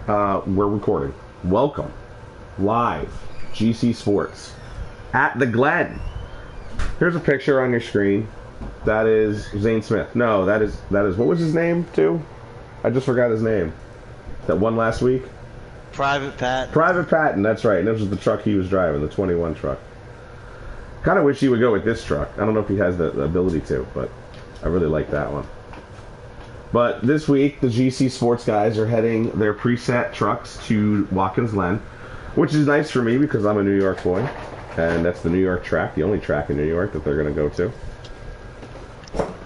We're recording. Welcome. Live. GC Sports. At the Glen. Here's a picture on your screen. That is Zane Smith. No, that is, what was his name, too? I just forgot his name. That won last week? Private Pat. Private Patton, that's right. And this was the truck he was driving, the 21 truck. Kind of wish he would go with this truck. I don't know if he has the ability to, but I really like that one. But this week, the GC Sports guys are heading their preset trucks to Watkins Glen, which is nice for me because I'm a New York boy, and that's the New York track, the only track in New York that they're going to go to.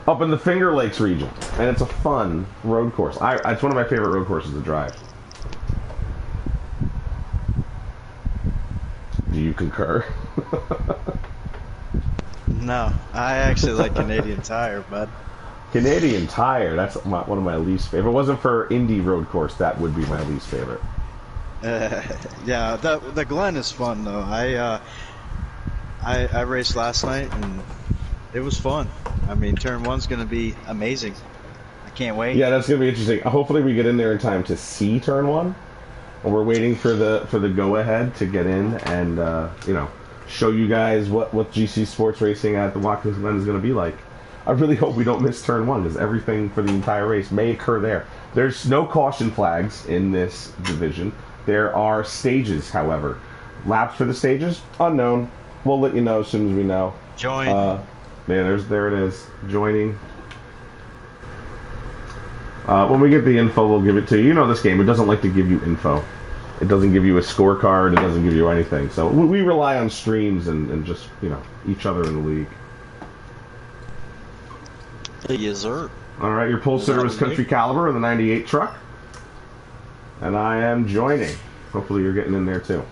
Up in the Finger Lakes region, and it's a fun road course. It's one of my favorite road courses to drive. Do you concur? No, I actually like Canadian Tire, bud. Canadian Tire, that's one of my least favorite. If it wasn't for Indy road course, that would be my least favorite. Yeah, the Glen is fun though. I raced last night and it was fun. I mean, turn one's gonna be amazing. I can't wait. Yeah, that's gonna be interesting. Hopefully, we get in there in time to see turn one. And we're waiting for the go ahead to get in and show you guys what GC Sports racing at the Watkins Glen is gonna be like. I really hope we don't miss turn one because everything for the entire race may occur there. There's no caution flags in this division. There are stages, however. Laps for the stages? Unknown. We'll let you know as soon as we know. Join. There it is. Joining. When we get the info, we'll give it to you. You know this game. It doesn't like to give you info. It doesn't give you a scorecard. It doesn't give you anything. So we rely on streams and just, each other in the league. Yes, sir. All right, your pole sitter was Country Caliber in the 98 truck. And I am joining. Hopefully you're getting in there too.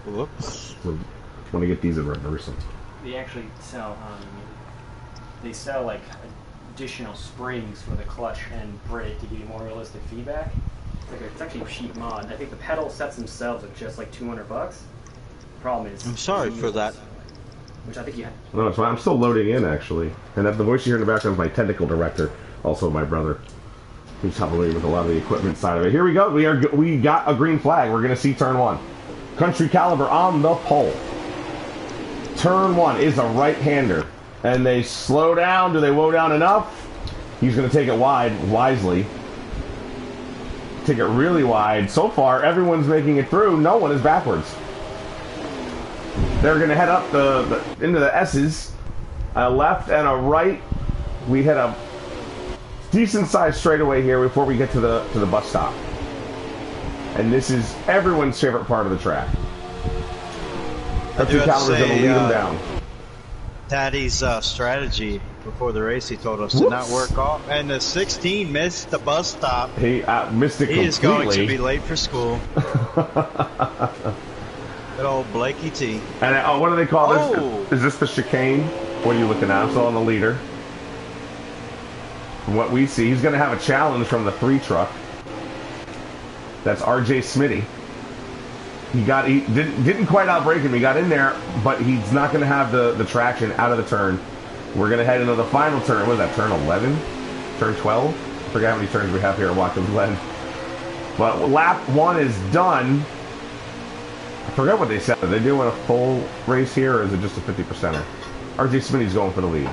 Whoops. Want to get these in reversal. They actually sell, like additional springs for the clutch and brake to give you more realistic feedback. It's actually a cheap mod. I think the pedal sets themselves are just like $200. Problem is, I'm sorry for that. Which I think you had. No, it's fine. I'm still loading in, actually. And the voice you hear in the background is my technical director, also my brother, who's helping me with a lot of the equipment side of it. Here we go. We got a green flag. We're going to see turn one. Country Caliber on the pole. Turn one is a right-hander. And they slow down. Do they woe down enough? He's going to take it wide, wisely. Take it really wide. So far, everyone's making it through. No one is backwards. They're going to head up into the S's, a left and a right. We hit a decent-sized straightaway here before we get to the bus stop. And this is everyone's favorite part of the track. Country Caliber's going to lead them down. Daddy's strategy before the race, he told us to not work off, and the 16 missed the bus stop. He missed it completely. He is going to be late for school. Good old Blakey T. And what do they call this? Is this the chicane? What are you looking at? I'm still on the leader. From what we see, he's going to have a challenge from the 3 truck. That's RJ Smitty. He didn't quite outbrake him. He got in there, but he's not going to have the traction out of the turn. We're going to head into the final turn. What is that, turn 11? Turn 12? I forget how many turns we have here at Watkins Glen. But lap 1 is done. I forgot what they said. Are they doing a full race here, or is it just a 50%er? RJ Smitty's going for the lead.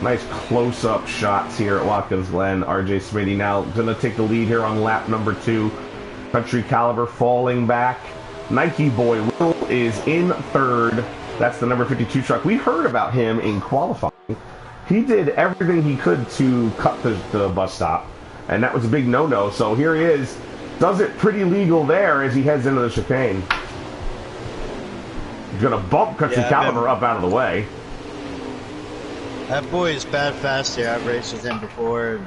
Nice close-up shots here at Watkins Glen. RJ Smitty now going to take the lead here on lap number 2. Country Caliber falling back. Nike Boy Will is in 3rd. That's the number 52 truck. We heard about him in qualifying. He did everything he could to cut the bus stop, and that was a big no-no. So here he is. Does it pretty legal there as he heads into the chicane. He's going to bump Country Caliber up out of the way. That boy is bad fast here. I've raced with him before.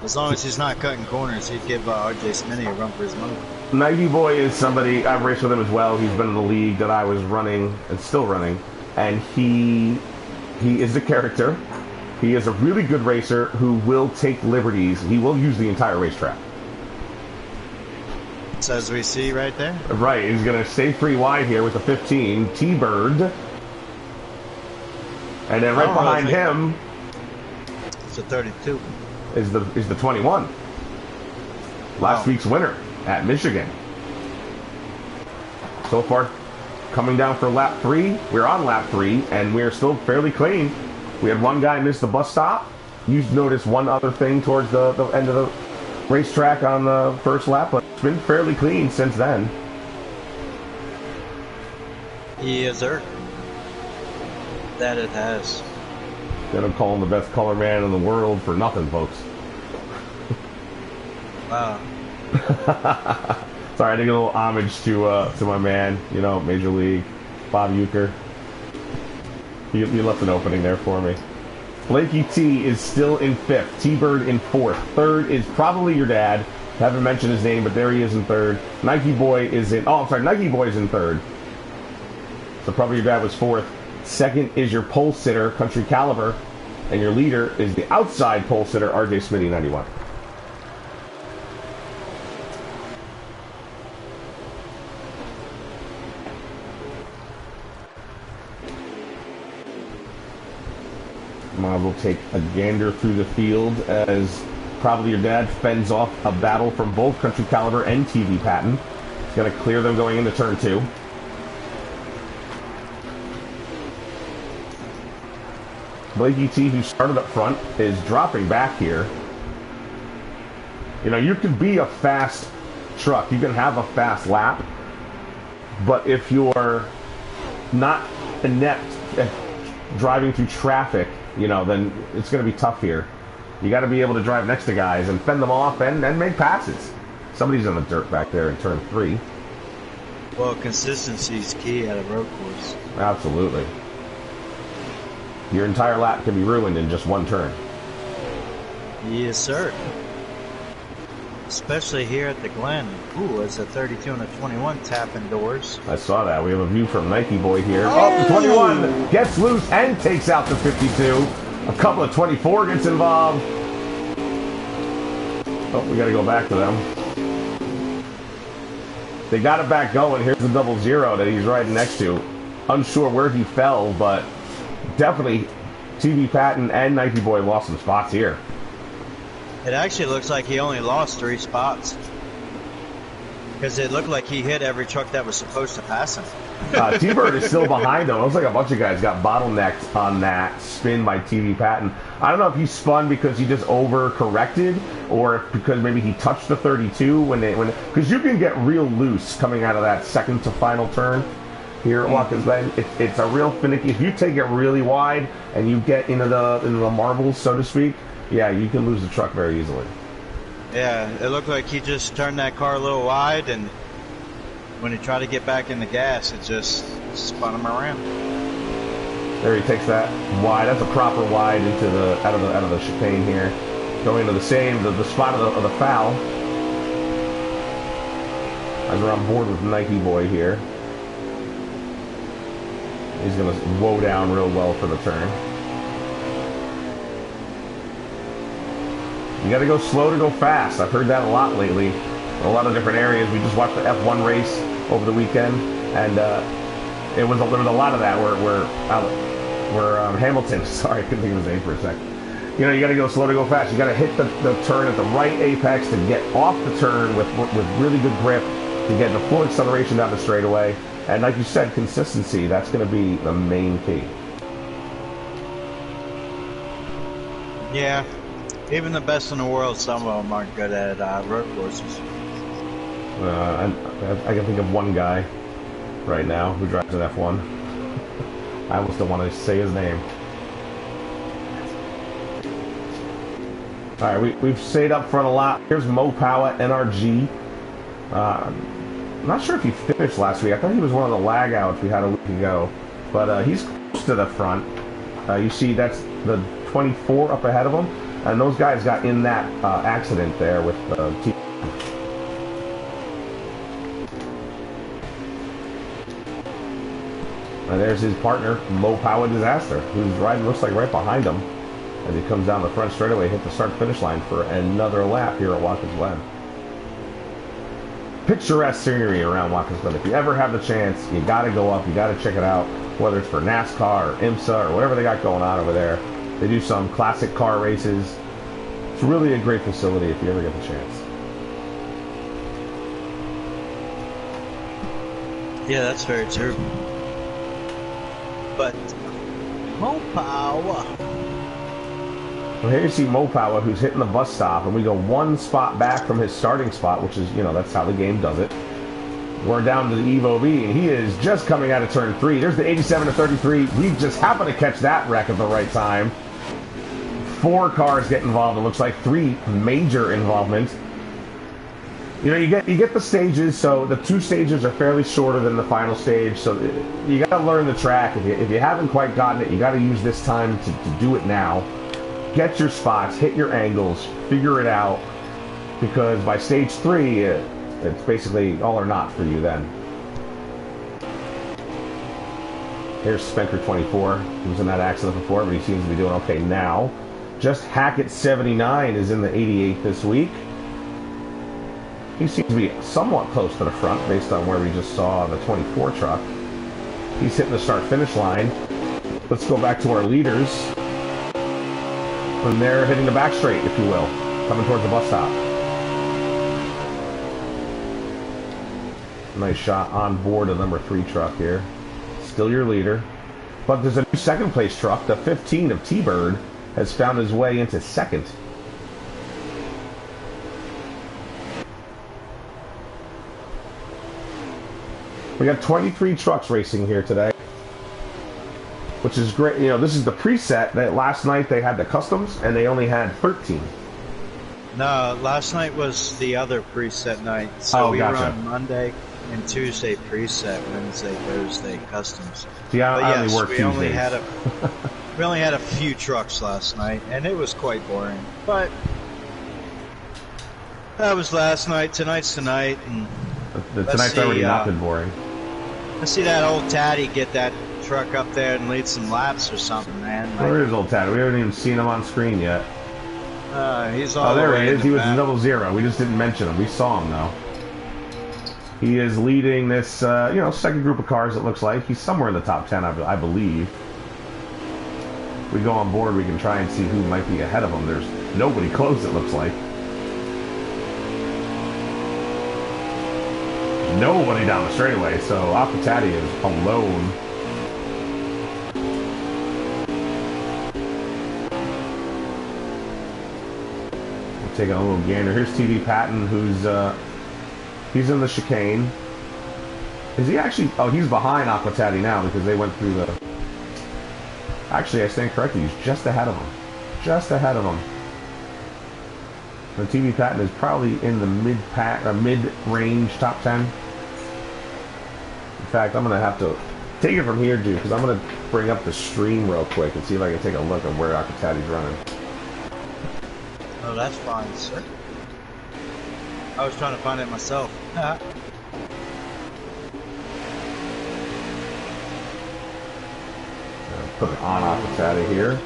As long as he's not cutting corners, he'd give RJ Smitty a run for his money. Nike Boy is somebody, I've raced with him as well. He's been in the league that I was running and still running. And he is the character. He is a really good racer who will take liberties. He will use the entire racetrack. as we see right there. Right, he's going to stay 3 wide here with the 15, T-Bird. And then right behind him... It's a 32. Is the 21. Last week's winner at Michigan. So far, coming down for lap 3. We're on lap 3, and we're still fairly clean. We had one guy miss the bus stop. You've noticed one other thing towards the end of the racetrack on the first lap, but it's been fairly clean since then. Yes, sir. That it has. Gonna call him the best color man in the world for nothing, folks. Wow. Sorry, I did a little homage to my man, you know, Major League, Bob Uecker. You left an opening there for me. Blakey T is still in 5th. T-Bird in 4th. 3rd is probably your dad. Haven't mentioned his name, but there he is in 3rd. Nike Boy is in... Oh, I'm sorry. Nike Boy is in 3rd. So probably your dad was 4th. 2nd is your pole sitter, Country Caliber. And your leader is the outside pole sitter, RJ Smitty, 91. Might as well take a gander through the field as probably your dad fends off a battle from both Country Caliber and TV Patton. He's going to clear them going into turn 2. Blakey T, who started up front, is dropping back here. You know, you can be a fast truck. You can have a fast lap. But if you're not inept at driving through traffic, you know, then it's going to be tough here. You got to be able to drive next to guys and fend them off and make passes. Somebody's in the dirt back there in turn 3. Well, consistency is key at a road course. Absolutely. Your entire lap can be ruined in just one turn. Yes, sir. Especially here at the Glen. Ooh, it's a 32 and a 21 tapping doors. I saw that. We have a view from Nike Boy here. Oh, the 21 gets loose and takes out the 52. A couple of 24 gets involved. Oh, we got to go back to them. They got it back going. Here's the 00 that he's riding next to. Unsure where he fell, but definitely TV Patton and Nike Boy lost some spots here. It actually looks like he only lost 3 spots. Because it looked like he hit every truck that was supposed to pass him. T-Bird is still behind him. It looks like a bunch of guys got bottlenecked on that spin by TV Patton. I don't know if he spun because he just over-corrected or because maybe he touched the 32 because you can get real loose coming out of that second to final turn here at Watkins Glen. It's a real finicky. If you take it really wide and you get into the marbles, so to speak, yeah, you can lose the truck very easily. Yeah, it looked like he just turned that car a little wide, and when he tried to get back in the gas, it just spun him around. There he takes that wide. That's a proper wide into out of the chicane here, going to the spot of the foul. As we're on board with Nike Boy here, he's gonna woe down real well for the turn. You got to go slow to go fast. I've heard that a lot lately in a lot of different areas. We just watched the F1 race over the weekend, and there was a lot of that where Hamilton, sorry, I couldn't think of his name for a sec. You know, you got to go slow to go fast. You got to hit the turn at the right apex to get off the turn with really good grip to get the full acceleration down the straightaway. And like you said, consistency, that's going to be the main key. Yeah. Even the best in the world, some of them aren't good at road courses. I can think of one guy right now who drives an F1. I almost don't want to say his name. All right, we've stayed up front a lot. Here's Mo Powa, NRG. I'm not sure if he finished last week. I thought he was one of the lag outs we had a week ago. But he's close to the front. You see that's the 24 up ahead of him. And those guys got in that accident there with T. And there's his partner, Mo Powa Disaster, who's riding, looks like right behind him as he comes down the front straightaway, hit the start-finish line for another lap here at Watkins Glen. picturesque scenery around Watkins Glen. If you ever have the chance, you got to go up. You got to check it out, whether it's for NASCAR or IMSA or whatever they got going on over there. They do some classic car races. It's really a great facility if you ever get the chance. Yeah, that's very true. But Mopawa. Well, here you see Mopawa, who's hitting the bus stop, and we go one spot back from his starting spot, which is, you know, that's how the game does it. We're down to the Evo V, and he is just coming out of turn 3. There's the 87 to 33. We just happen to catch that wreck at the right time. 4 cars get involved. It looks like 3 major involvements. You know, you get the stages, so the 2 stages are fairly shorter than the final stage, so you got to learn the track. If you haven't quite gotten it, you got to use this time to do it now. Get your spots, hit your angles, figure it out, because by stage 3, it's basically all or not for you then. Here's Spencer 24, who was in that accident before, but he seems to be doing okay now. Just Hackett 79 is in the 88 this week. He seems to be somewhat close to the front based on where we just saw the 24 truck. He's hitting the start-finish line. Let's go back to our leaders. And they're hitting the back straight, if you will, coming towards the bus stop. Nice shot on board the number 3 truck here. Still your leader. But there's a new second place truck. The 15 of T-Bird has found his way into second. We got 23 trucks racing here today, which is great. You know, this is the preset. That last night they had the customs, and they only had 13. No, last night was the other preset night. So we gotcha. run Monday and Tuesday preset, Wednesday, Thursday customs. Yeah, but I yes, only work we only Tuesdays. had we only had a few trucks last night, and it was quite boring. But that was last night. Tonight's tonight, and Tonight's already not been boring. Let's see that old Tatty get that truck up there and lead some laps or something, man. Like, Where is old Tad? We haven't even seen him on screen yet. he's all there the way he is. in He the was back. 00. We just didn't mention him. We saw him though. He is leading this, you know, second group of cars. It looks like he's somewhere in the top 10, I believe. We go on board. We can try and see who might be ahead of him. There's nobody close. It looks like. Nobody down the straightaway, so Apatati is alone. We're taking a little gander. Here's TV Patton, who's he's in the chicane. Is he actually? Oh, he's behind Aquatati now because they went through the. Actually, I stand corrected. He's just ahead of him. Just ahead of him. The TV Patton is probably in the mid-range top 10. In fact, I'm going to have to take it from here, dude, because I'm going to bring up the stream real quick and see if I can take a look at where Akatati's running. Oh, that's fine, sir. I was trying to find it myself. Put it on Akatati here.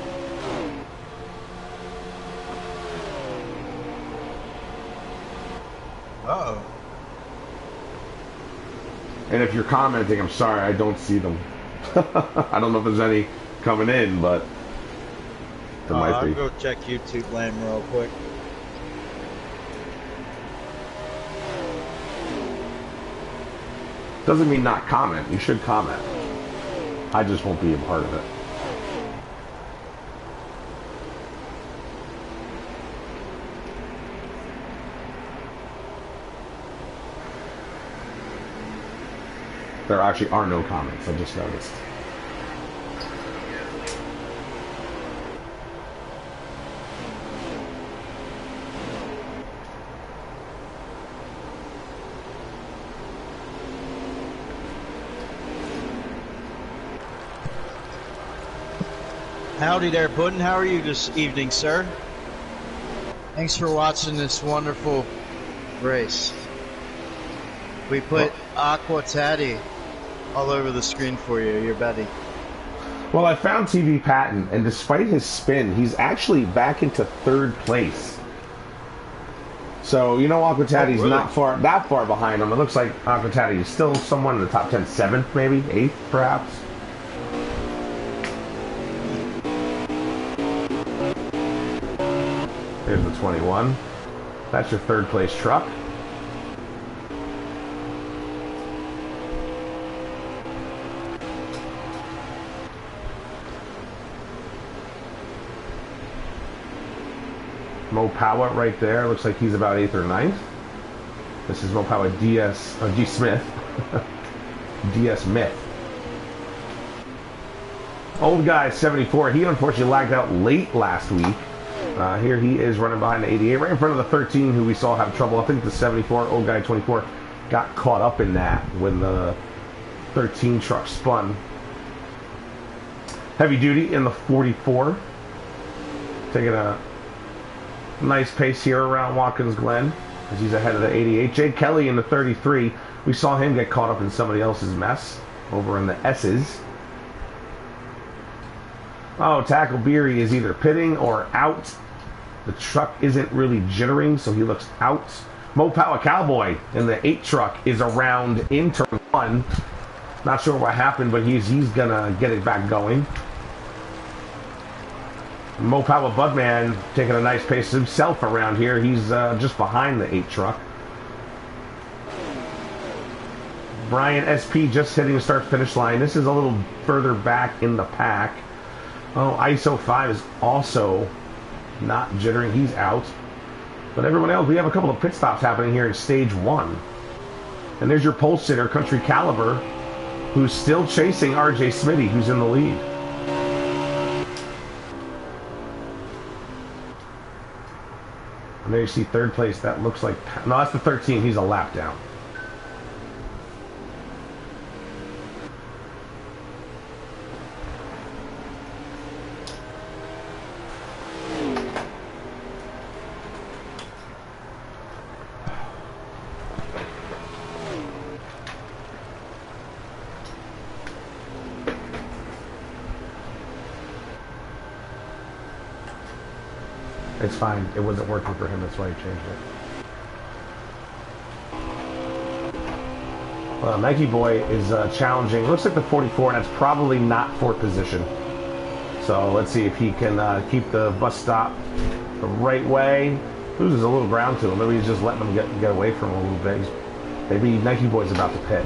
Uh-oh. And if you're commenting, I'm sorry, I don't see them. I don't know if there's any coming in, but there might be. I'll go check YouTube Land real quick. Doesn't mean not comment. You should comment. I just won't be a part of it. There actually are no comments. I just noticed. Howdy there, Puddin'. How are you this evening, sir? Thanks for watching this wonderful race. We put Aqua Taddy all over the screen for you, your buddy. Well, I found TV Patton, and despite his spin, he's actually back into third place. So, you know, Aquatati's really? not that far behind him. It looks like Aquatati is still someone in the top 10, 7th maybe, 8th perhaps. Here's the 21. That's your third place truck. Mo Power right there. Looks like he's about 8th or 9th. This is Mo Power D. Smith. DS Myth. Old guy 74. He unfortunately lagged out late last week. Here he is running behind the 88, right in front of the 13, who we saw have trouble. I think the 74, old guy 24, got caught up in that when the 13 truck spun. Heavy duty in the 44. Taking a nice pace here around Watkins Glen as he's ahead of the 88. Jay Kelly in the 33. We saw him get caught up in somebody else's mess over in the S's. Oh, Tackle Beery is either pitting or out. The truck isn't really jittering, so he looks out. Mo Power Cowboy in the 8 truck is around in turn 1. Not sure what happened, but he's gonna get it back going. Mo Power Budman taking a nice pace himself around here. He's just behind the 8 truck. Brian SP just hitting the start-finish line. This is a little further back in the pack. Oh, ISO 5 is also not jittering. He's out. But everyone else, we have a couple of pit stops happening here in stage 1. And there's your pole sitter, Country Caliber, who's still chasing RJ Smitty, who's in the lead. And there you see third place. That looks like... No, that's the 13. He's a lap down. It's fine. It wasn't working for him. That's why he changed it. Well, Nike Boy is challenging. Looks like the 44, and that's probably not 4th position. So let's see if he can keep the bus stop the right way. Loses a little ground to him. Maybe he's just letting him get away from him a little bit. Maybe Nike Boy's about to pit.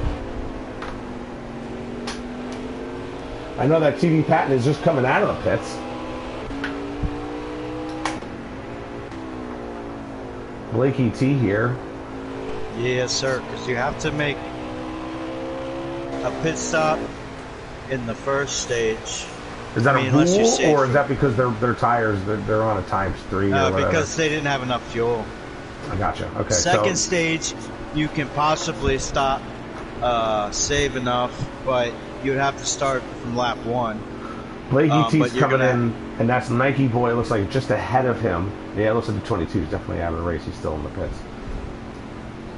I know that TV Patton is just coming out of the pits. Blakey T here. Yes, sir, because you have to make a pit stop in the first stage. Is that a rule, or is that because their tires, they're on a ×3 or whatever? Because they didn't have enough fuel. I gotcha. Okay. Second stage, you can possibly stop, save enough, but you'd have to start from lap 1. Blakey T's coming in, and that's Nike Boy. It looks like just ahead of him. Yeah, it looks like the 22 is definitely out of the race. He's still in the pits.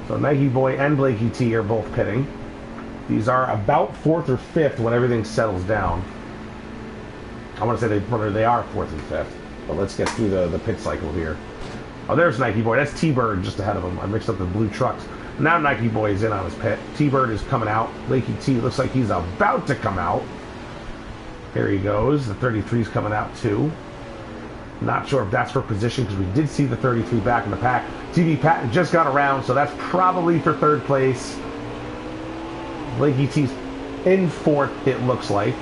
So Nike Boy and Blakey T are both pitting. These are about 4th or 5th when everything settles down. I want to say they are 4th and 5th, but let's get through the pit cycle here. Oh, there's Nike Boy. That's T-Bird just ahead of him. I mixed up the blue trucks. Now Nike Boy is in on his pit. T-Bird is coming out. Blakey T looks like he's about to come out. Here he goes. The 33 is coming out too. Not sure if that's for position because we did see the 33 back in the pack. TV Patton just got around, so that's probably for 3rd place. Blakey T's in 4th, it looks like.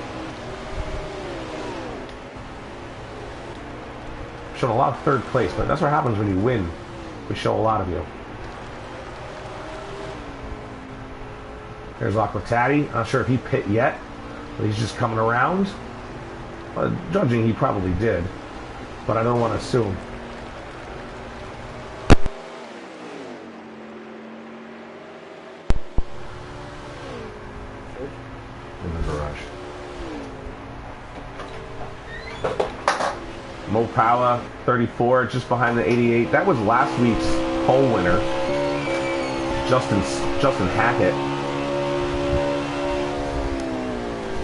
Showed a lot of 3rd place, but that's what happens when you win. We show a lot of you. There's Aquatati. Not sure if he pit yet, but he's just coming around. Judging, he probably did, but I don't want to assume. In the garage. Mo Power, 34, just behind the 88. That was last week's pole winner, Justin Hackett.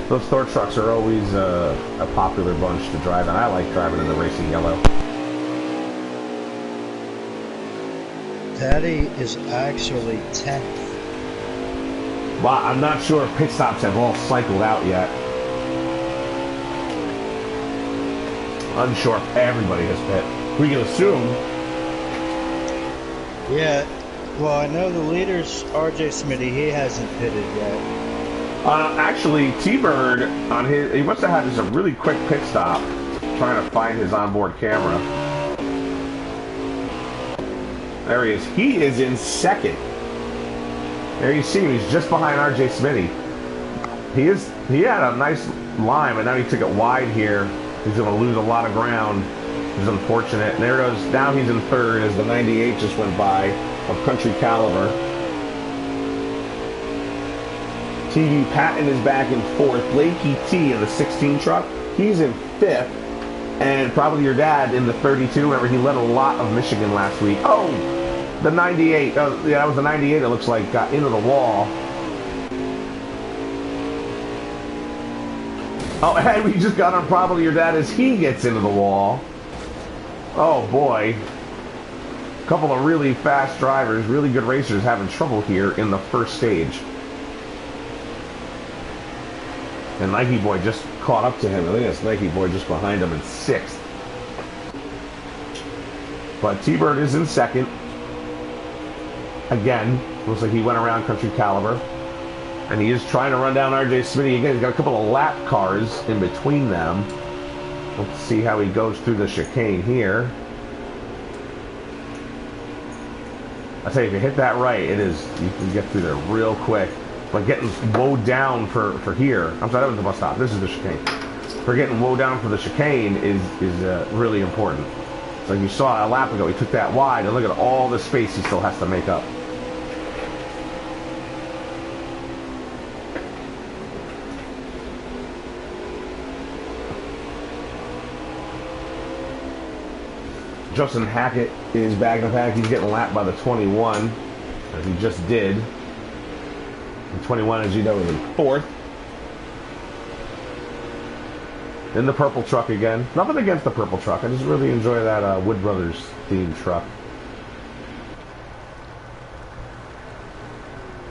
Those Thor trucks are always a popular bunch to drive, and I like driving in the racing yellow. Teddy is actually 10th. Well, I'm not sure if pit stops have all cycled out yet. Unsure if everybody has pit. We can assume. Yeah, well, I know the leader's RJ Smitty. He hasn't pitted yet. Actually, T-Bird on he must have had just a really quick pit stop, trying to find his onboard camera. There he is. He is in second. There you see him. He's just behind RJ Smitty. He had a nice line, but now he took it wide here. He's going to lose a lot of ground. It's unfortunate. And there goes. Now he's in third as the 98 just went by of Country Caliber. TV Patton is back in fourth. Blakey T in the 16 truck. He's in fifth. And probably your dad in the 32. Remember, he led a lot of Michigan last week. Oh, the 98. Yeah, that was the 98. It looks like got into the wall. Oh, and we just got on probably your dad as he gets into the wall. Oh, boy. A couple of really fast drivers, really good racers having trouble here in the first stage. And Nike Boy just caught up to him. I think that's Nike Boy just behind him in sixth. But T-Bird is in second. Again, looks like he went around Country Caliber. And he is trying to run down RJ Smitty again. He's got a couple of lap cars in between them. Let's see how he goes through the chicane here. I tell you, if you hit that right, it is, you can get through there real quick. But getting woed down for here, I'm sorry, that was the bus stop. This is the chicane. For getting woed down for the chicane is really important. So you saw a lap ago, he took that wide, and look at all the space he still has to make up. Justin Hackett is back in the pack. He's getting lapped by the 21, as he just did. And 21, as you know, is in fourth. In the purple truck again. Nothing against the purple truck. I just really enjoy that Wood Brothers themed truck.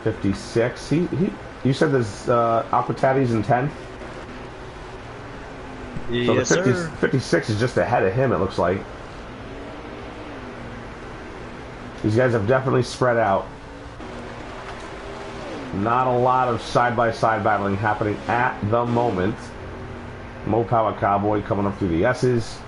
56. You said there's Aquatati's in 10th? Yes, so the sir. 56 is just ahead of him, it looks like. These guys have definitely spread out. Not a lot of side-by-side battling happening at the moment. Mo Power Cowboy coming up through the S's.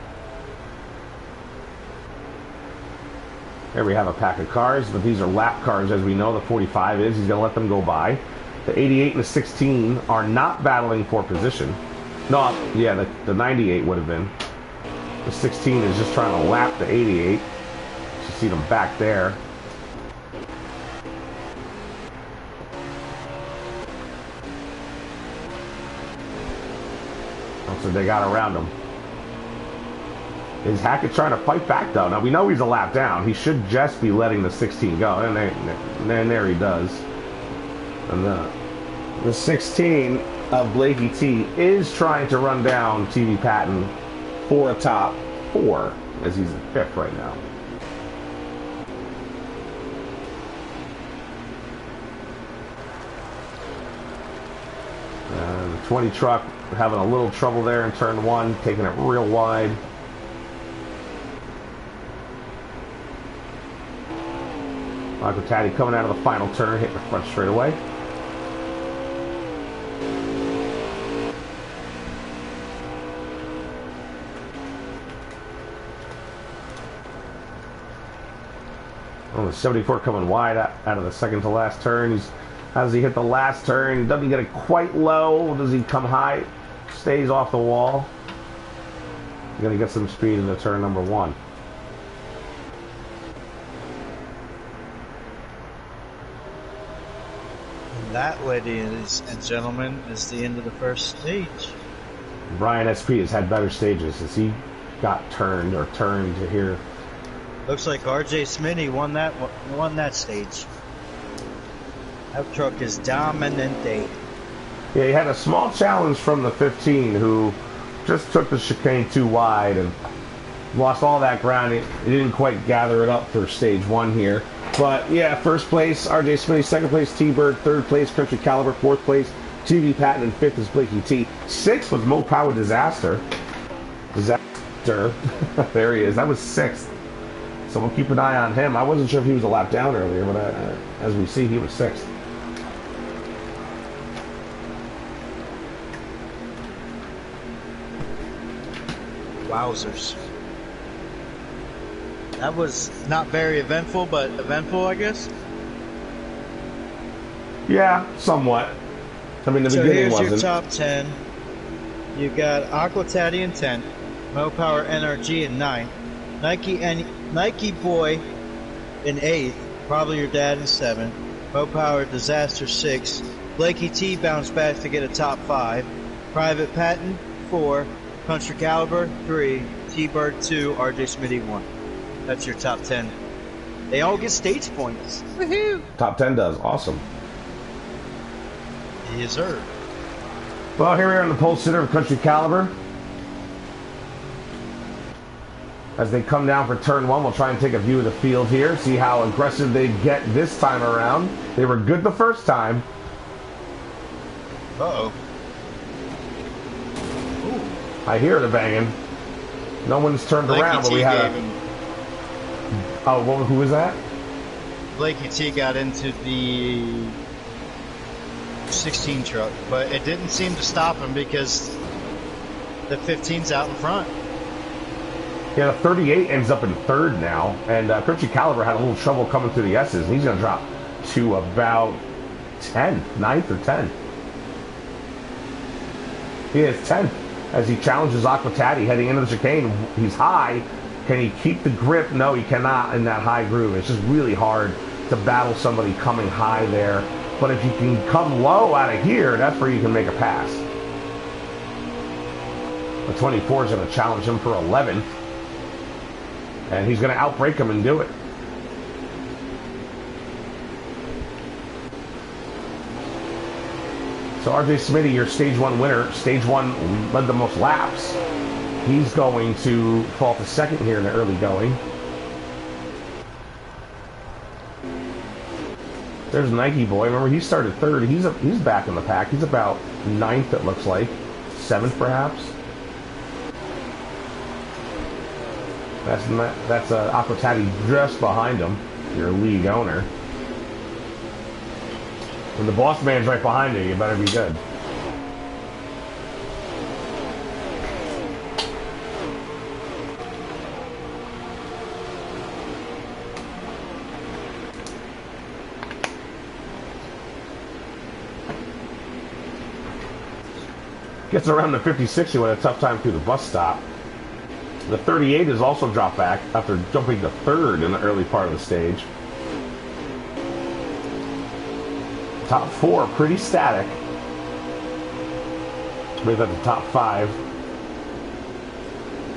Here we have a pack of cars, but these are lap cars, as we know. The 45 is. He's going to let them go by. The 88 and the 16 are not battling for position. No, yeah, the 98 would have been. The 16 is just trying to lap the 88. You see them back there. So they got around him. Is Hackett trying to fight back, though? Now, we know he's a lap down. He should just be letting the 16 go. And there he does. And the 16 of Blakey T is trying to run down TV Patton for a top 4, as he's in 5th right now. The 20 truck having a little trouble there in turn 1, taking it real wide. Michael Taddy coming out of the final turn, hitting the front straightaway. Oh, the 74 coming wide out of the second to last turn. How does he hit the last turn? Doesn't get it quite low. Does he come high? Stays off the wall. He's going to get some speed in the turn number 1. And that, ladies and gentlemen, is the end of the first stage. Brian SP has had better stages as he got turned to here. Looks like RJ Smitty won that stage. That truck is dominante. Yeah, he had a small challenge from the 15 who just took the chicane too wide and lost all that ground. He didn't quite gather it up for stage 1 here. But yeah, first place, RJ Smitty. Second place, T-Bird. Third place, Country Caliber. Fourth place, TV Patton. And fifth is Blakey T. Sixth was Mo Power Disaster. There he is. That was sixth. So we'll keep an eye on him. I wasn't sure if he was a lap down earlier, but as we see, he was sixth. Wowzers. That was not very eventful, but eventful, I guess. Yeah, somewhat. I mean, the beginning wasn't. Here's your top 10. You got Aqua Taddy in 10th, Mo Power NRG in 9th, Nike Boy in 8th, probably your dad in 7th, Mo Power Disaster 6th, Blakey T bounced back to get a top 5, Private Patton 4, Country Caliber 3, T-Bird 2, RJ Smitty 1. That's your top 10. They all get stage points. Woohoo! Top 10 does. Awesome. Yes, sir. Well, here we are in the pole sitter of Country Caliber. As they come down for turn 1, we'll try and take a view of the field here, see how aggressive they get this time around. They were good the first time. Uh-oh. I hear the banging. No one's turned around, but we had a... Oh, who was that? Blakey T got into the 16 truck, but it didn't seem to stop him because the 15's out in front. Yeah, the 38 ends up in third now, and Country Caliber had a little trouble coming through the S's, and he's going to drop to about 10, 9th or 10. He is 10 as he challenges Aqua Taddy heading into the chicane. He's high. Can he keep the grip? No, he cannot in that high groove. It's just really hard to battle somebody coming high there. But if you can come low out of here, that's where you can make a pass. The 24 is going to challenge him for 11th. And he's going to outbreak him and do it. So RJ Smitty, your stage 1 winner. Stage 1 led the most laps. He's going to fall to second here in the early going. There's Nike Boy. Remember, he started third. He's back in the pack. He's about 9th, it looks like. 7th, perhaps. That's Aqua Taddy just behind him, your league owner. When the boss man's right behind you, you better be good. Gets around the 56, you had a tough time through the bus stop. The 38 is also dropped back after jumping to third in the early part of the stage. Top 4, pretty static. Maybe at the top 5.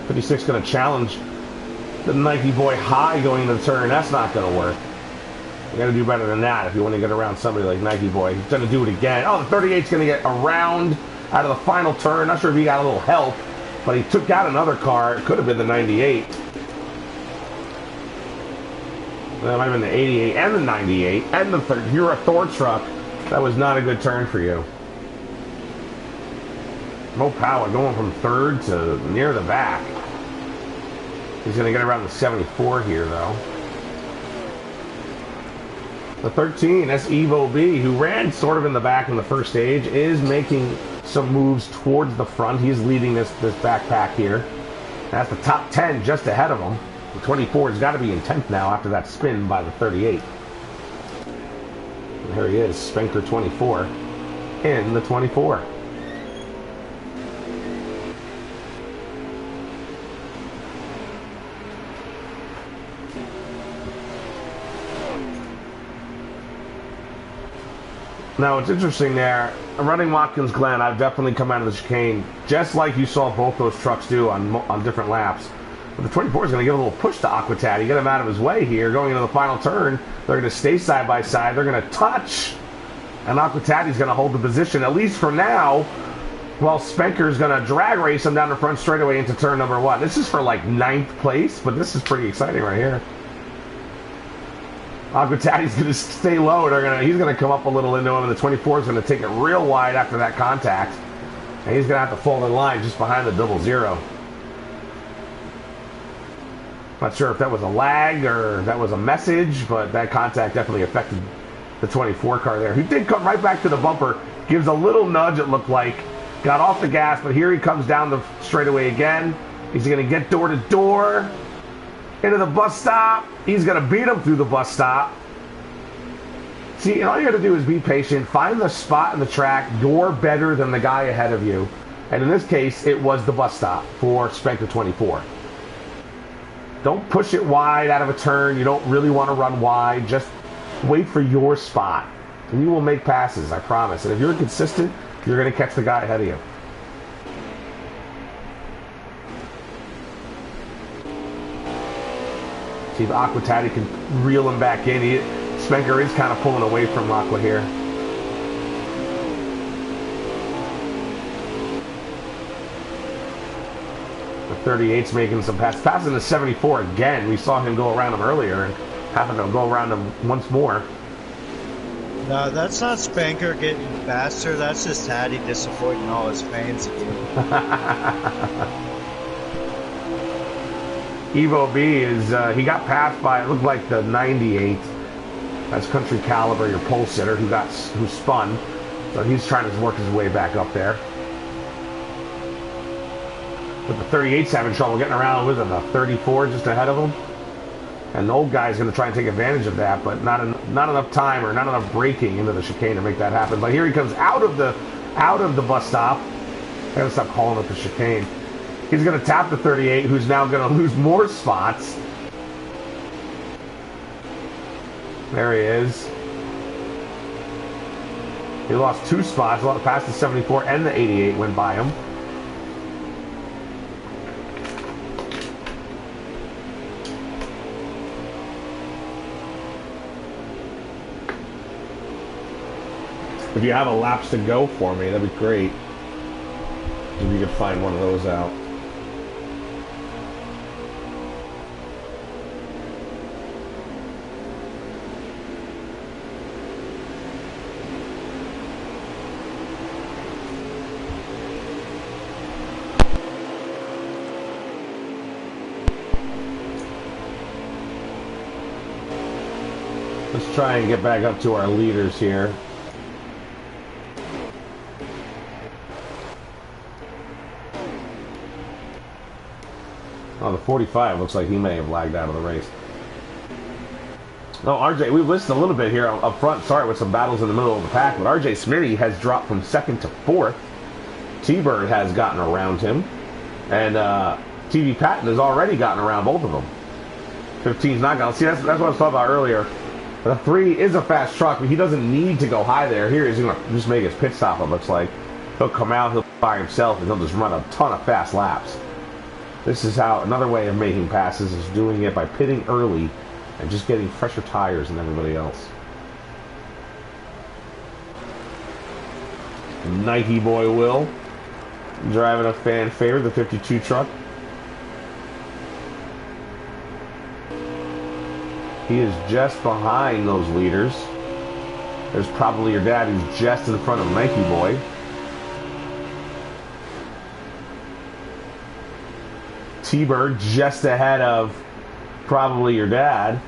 56 going to challenge the Nike Boy high going into the turn. That's not going to work. You got to do better than that if you want to get around somebody like Nike Boy. He's going to do it again. Oh, the 38's going to get around out of the final turn. Not sure if he got a little help, but he took out another car. It could have been the 98. That might have been the 88 and the 98 and the third. If you're a Thor truck, that was not a good turn for you. Mo Power going from third to near the back. He's going to get around the 74 here, though. The 13, that's Evo B, who ran sort of in the back in the first stage, is making some moves towards the front. He's leading this backpack here. That's the top 10 just ahead of him. The 24 has got to be in 10th now after that spin by the 38. And here he is, Spenker 24 in the 24. Now, it's interesting there. Running Watkins Glen, I've definitely come out of the chicane, just like you saw both those trucks do on different laps. But the 24 is going to give a little push to Aqua Taddy, get him out of his way here. Going into the final turn, they're going to stay side by side. They're going to touch, and Aqua Taddy's going to hold the position, at least for now, while Spenker's going to drag race him down the front straightaway into turn number 1. This is for like 9th place, but this is pretty exciting right here. Aquatati's going to stay low. He's going to come up a little into him, and the 24 is going to take it real wide after that contact. And he's going to have to fall in line just behind the 00. Not sure if that was a lag or that was a message, but that contact definitely affected the 24 car there. He did come right back to the bumper, gives a little nudge, it looked like. Got off the gas, but here he comes down the straightaway again. He's going to get door to door into the bus stop. He's going to beat him through the bus stop. See, and all you got to do is be patient. Find the spot in the track. You're better than the guy ahead of you. And in this case, it was the bus stop for Spanker 24. Don't push it wide out of a turn. You don't really want to run wide. Just wait for your spot. And you will make passes, I promise. And if you're consistent, you're going to catch the guy ahead of you. See if Aquatati can reel him back in. Spanker is kind of pulling away from Aqua here. The 38's making some passes. Passing the 74 again. We saw him go around him earlier and happened to go around him once more. No, that's not Spanker getting faster. That's just Hattie disappointing all his fans again. Evo B is, he got passed by, it looked like the 98. That's Country Caliber, your pole sitter, who spun. So he's trying to work his way back up there. But the 38's having trouble getting around with him. The 34 just ahead of him. And the old guy's going to try and take advantage of that, but not enough time or not enough braking into the chicane to make that happen. But here he comes out of the bus stop. I gotta stop calling it the chicane. He's going to tap the 38, who's now going to lose more spots. There he is. He lost 2 spots. Past the 74 and the 88 went by him. If you have a laps to go for me, that'd be great. If you could find one of those out. Let's try and get back up to our leaders here. Oh, the 45 looks like he may have lagged out of the race. No, RJ, we've listed a little bit here up front. Sorry, with some battles in the middle of the pack, but RJ Smitty has dropped from 2nd to 4th. T-Bird has gotten around him. And TV Patton has already gotten around both of them. 15's not going to. See, that's what I was talking about earlier. The 3 is a fast truck, but he doesn't need to go high there. Here he's going to just make his pit stop, it looks like. He'll come out, he'll by himself, and he'll just run a ton of fast laps. This is how another way of making passes is doing it by pitting early and just getting fresher tires than everybody else. Nike boy Will driving a fan favorite, the 52 truck. He is just behind those leaders. There's probably your dad who's just in front of Nike boy. T-Bird just ahead of probably your dad.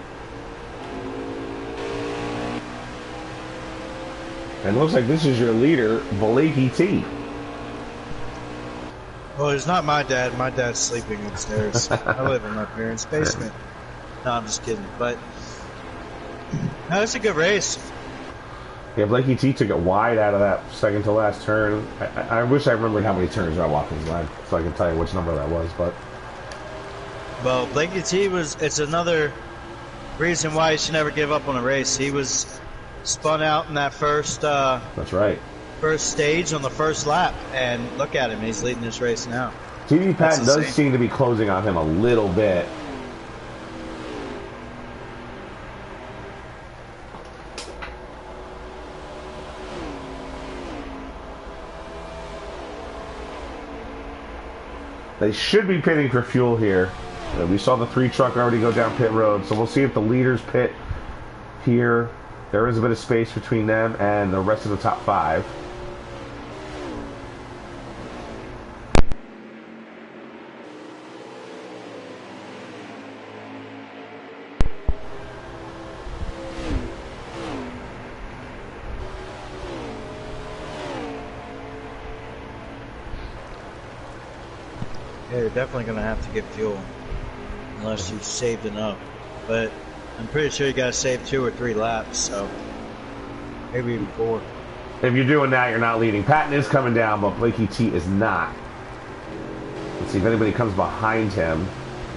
And it looks like this is your leader, Blakey T. Well, it's not my dad. My dad's sleeping upstairs. I live in my parents' basement. No, I'm just kidding. But no, it's a good race. Yeah, Blakey T took it wide out of that second to last turn. I wish I remembered how many turns I walked his line so I can tell you which number that was, but... Well, Blakey T it's another reason why you should never give up on a race. He was spun out in that first that's right. First stage on the first lap, and look at him, he's leading this race now. TV Patton does seem to be closing on him a little bit. They should be pitting for fuel here. We saw the 3 truck already go down pit road, so we'll see if the leaders pit here. There is a bit of space between them and the rest of the top 5. Yeah, you're definitely going to have to get fuel unless you saved enough. But I'm pretty sure you got to save 2 or 3 laps, so maybe even 4. If you're doing that, you're not leading. Patton is coming down, but Blakey T is not. Let's see if anybody comes behind him.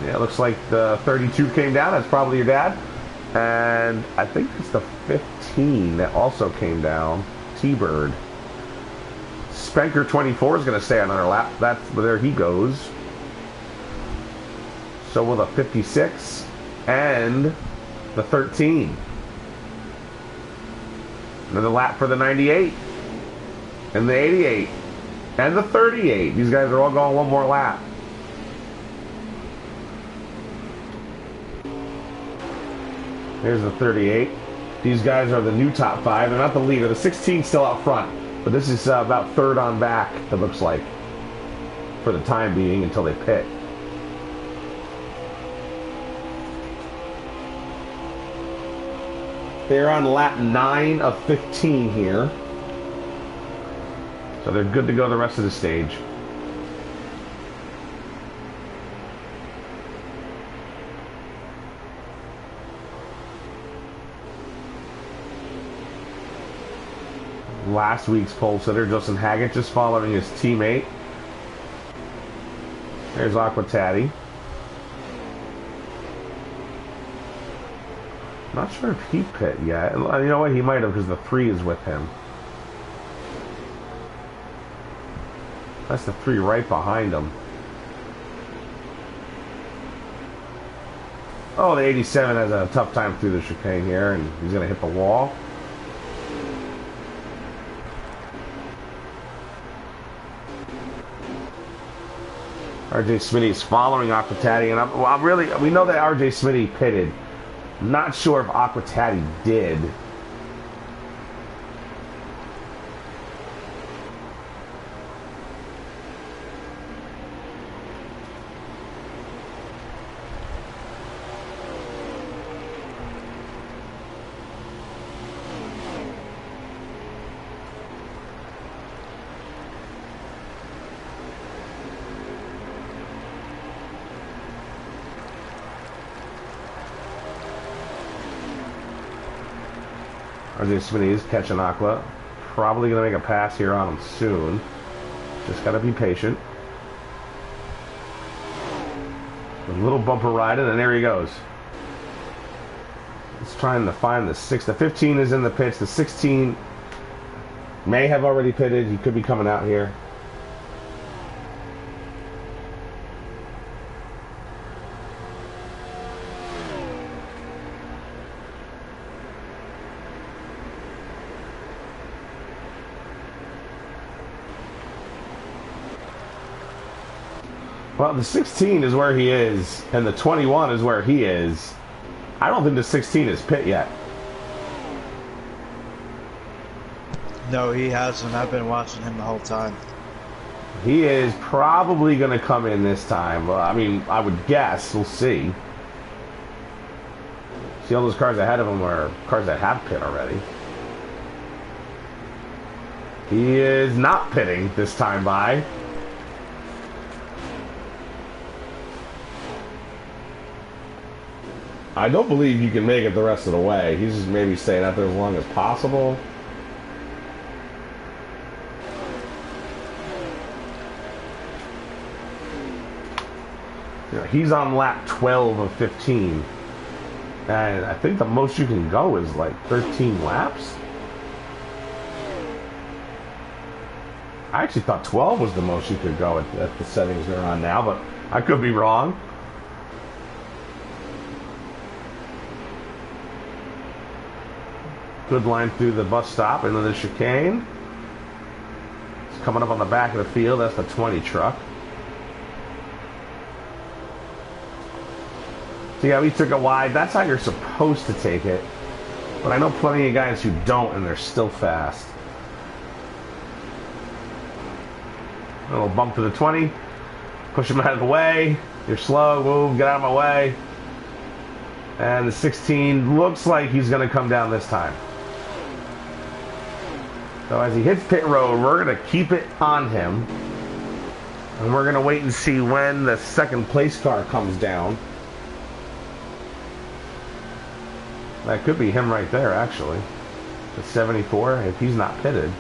Yeah, it looks like the 32 came down. That's probably your dad. And I think it's the 15 that also came down. T-Bird. Spenker 24 is going to stay on another lap. That's there he goes. So will the 56 and the 13. Another lap for the 98 and the 88 and the 38. These guys are all going one more lap. Here's the 38. These guys are the new top 5. They're not the leader. The 16 still out front, but this is about third on back, it looks like, for the time being until they pit. They're on lap 9 of 15 here. So they're good to go the rest of the stage. Last week's pole sitter, Justin Haggett, just following his teammate. There's Aquatati. Not sure if he pit yet. You know what? He might have because the 3 is with him. That's the 3 right behind him. Oh, the 87 has a tough time through the chicane here, and he's going to hit the wall. RJ Smitty's following Aquatati, and I'm really, we know that RJ Smitty pitted. Not sure if Aquatati did. RJ Smitty is catching Aqua. Probably going to make a pass here on him soon. Just got to be patient. A little bumper riding, and there he goes. He's trying to find the 6. The 15 is in the pits. The 16 may have already pitted. He could be coming out here. Well, the 16 is where he is, and the 21 is where he is. I don't think the 16 is pit yet. No, he hasn't. I've been watching him the whole time. He is probably going to come in this time. Well, I mean, I would guess. We'll see. See, all those cars ahead of him are cars that have pit already. He is not pitting this time by. I don't believe you can make it the rest of the way. He's just maybe staying out there as long as possible. You know, he's on lap 12 of 15. And I think the most you can go is like 13 laps. I actually thought 12 was the most you could go at the settings they're on now, but I could be wrong. Good line through the bus stop into the chicane. It's coming up on the back of the field. That's the 20 truck. So yeah, we took it wide. That's how you're supposed to take it. But I know plenty of guys who don't, and they're still fast. A little bump to the 20. Push him out of the way. You're slow. Move. Get out of my way. And the 16 looks like he's going to come down this time. So as he hits pit road, we're going to keep it on him. And we're going to wait and see when the second place car comes down. That could be him right there, actually. The 74, if he's not pitted.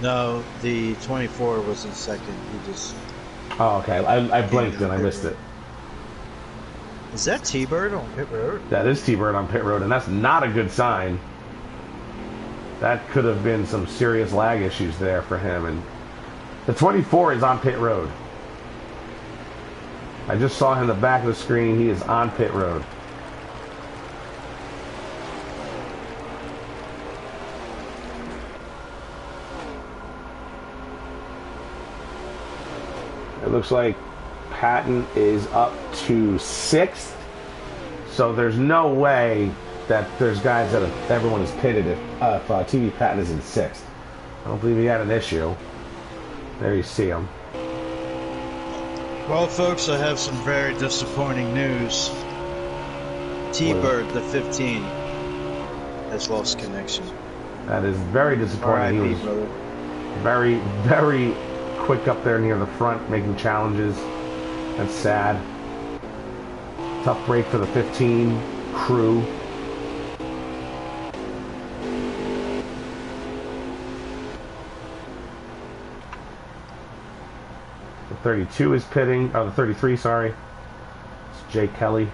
No, the 24 was in second. He just... Oh, okay. I blinked and I missed it. Is that T-Bird on pit road? That is T-Bird on pit road, and that's not a good sign. That could have been some serious lag issues there for him. And the 24 is on pit road. I just saw him in the back of the screen. He is on pit road. It looks like Patton is up to 6th. So there's no way that there's guys that everyone is pitted if TV Patton is in 6th. I don't believe he had an issue. There you see him. Well, folks, I have some very disappointing news. T-Bird, the 15, has lost connection. That is very disappointing. He was brother. very, very quick up there near the front, making challenges. That's sad. Tough break for the 15 crew. The 32 is pitting. Oh, the 33, sorry. It's Jay Kelly.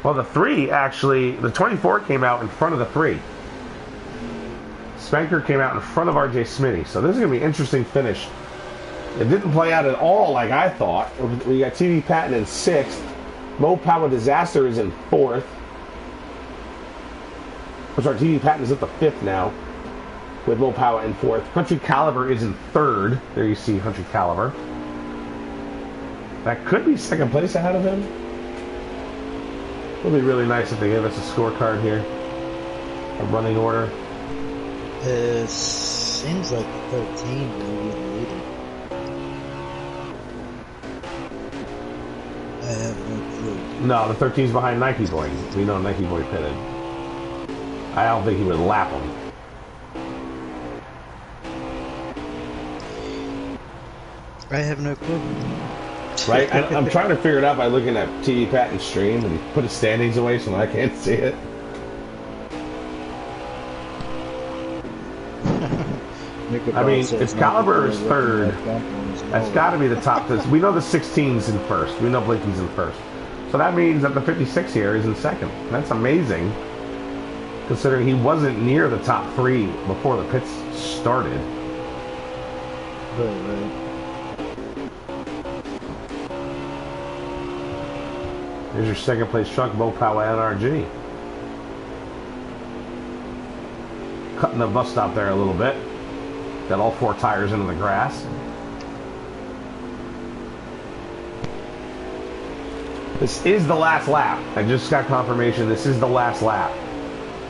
Well, the 3, actually, the 24 came out in front of the 3. Spanker came out in front of RJ Smitty. So this is going to be an interesting finish. It didn't play out at all like I thought. We got TV Patton in 6th. Mo Power Disaster is in 4th. I'm sorry, TV Patton is at the 5th now, with Mo Power in 4th. Country Caliber is in 3rd. There you see Country Caliber. That could be second place ahead of him. It'll be really nice if they give us a scorecard here. A running order. Seems like the 13 may be the leader. I have no clue. No, the 13's behind Nike Boy. We know Nike Boy pitted. I don't think he would lap him. I have no clue. Right? I'm trying to figure it out by looking at TV Patton's stream, and he put his standings away so I can't see it. I mean, if Caliber is 3rd, that's got to be the top. We know the 16's in 1st. We know Blinky's in 1st. So that means that the 56 here is in 2nd. That's amazing, considering he wasn't near the top 3 before the pits started. Right. Here's your second place truck, Mo Power NRG. Cutting the bus stop there a little bit. Got all 4 tires into the grass. This is the last lap. I just got confirmation this is the last lap.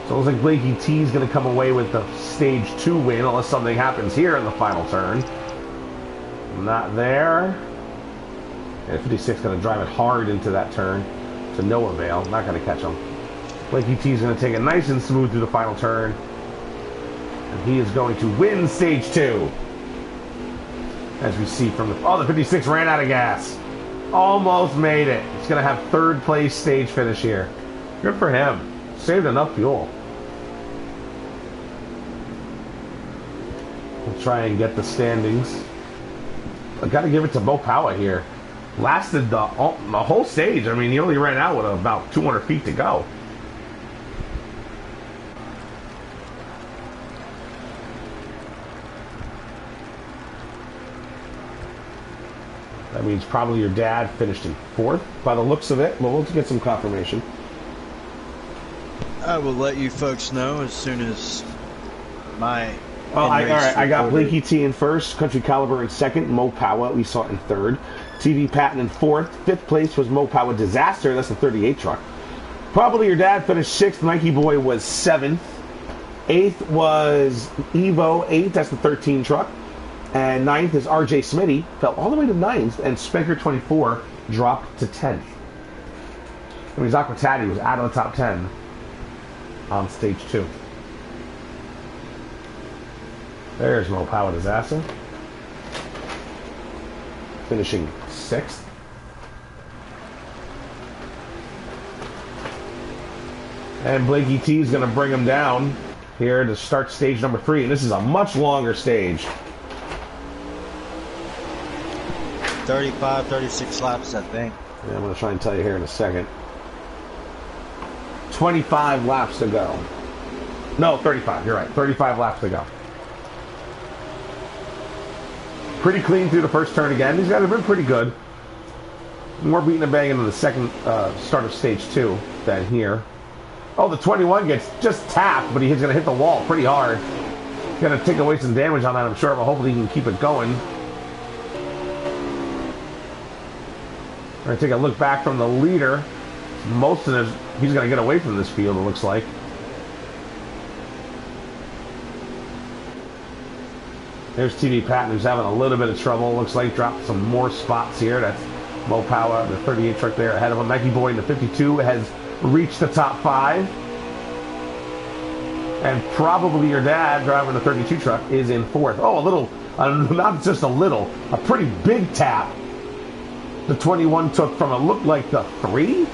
So it looks like Blakey T is going to come away with the stage 2 win unless something happens here in the final turn. Not there. And 56 going to drive it hard into that turn to no avail. Not going to catch him. Blakey T is going to take it nice and smooth through the final turn. And he is going to win stage 2. As we see from the... Oh, the 56 ran out of gas. Almost made it. He's going to have 3rd place stage finish here. Good for him. Saved enough fuel. We'll try and get the standings. I've got to give it to Mo Power here. Lasted the whole stage. I mean, he only ran out with about 200 feet to go. That means probably your dad finished in 4th by the looks of it. But we'll get some confirmation. I will let you folks know as soon as my. Well, all right. I got Blakey T in 1st, Country Caliber in 2nd, Mo Powa, we saw in 3rd, TV Patton in 4th. 5th place was Mo Powa Disaster. That's the 38 truck. Probably your dad finished 6th. Mikey Boy was 7th. 8th was Evo 8. That's the 13 truck. And 9th is RJ Smitty. Fell all the way to 9th. And Spanker 24 dropped to 10th. I mean, Aquatati was out of the top 10 on stage 2. There's Mo Powa Disaster. Finishing 6th. And Blakey T is going to bring him down here to start stage number 3. And this is a much longer stage. 35, 36 laps, I think. Yeah, I'm going to try and tell you here in a second. 25 laps to go. No, 35. You're right. 35 laps to go. Pretty clean through the first turn again. These guys have been pretty good. More beating and banging in the second start of stage 2 than here. Oh, the 21 gets just tapped, but he's going to hit the wall pretty hard. Going to take away some damage on that, I'm sure, but hopefully he can keep it going. We're going to take a look back from the leader. Most of this, he's going to get away from this field, it looks like. There's TV Patton, who's having a little bit of trouble. Looks like dropped some more spots here. That's Mo Powa, the 38 truck there ahead of him. Mikey Boy in the 52 has reached the top 5. And probably your dad, driving the 32 truck, is in 4th. Oh, a little, not just a little, a pretty big tap. The 21 took from, it looked like the 3.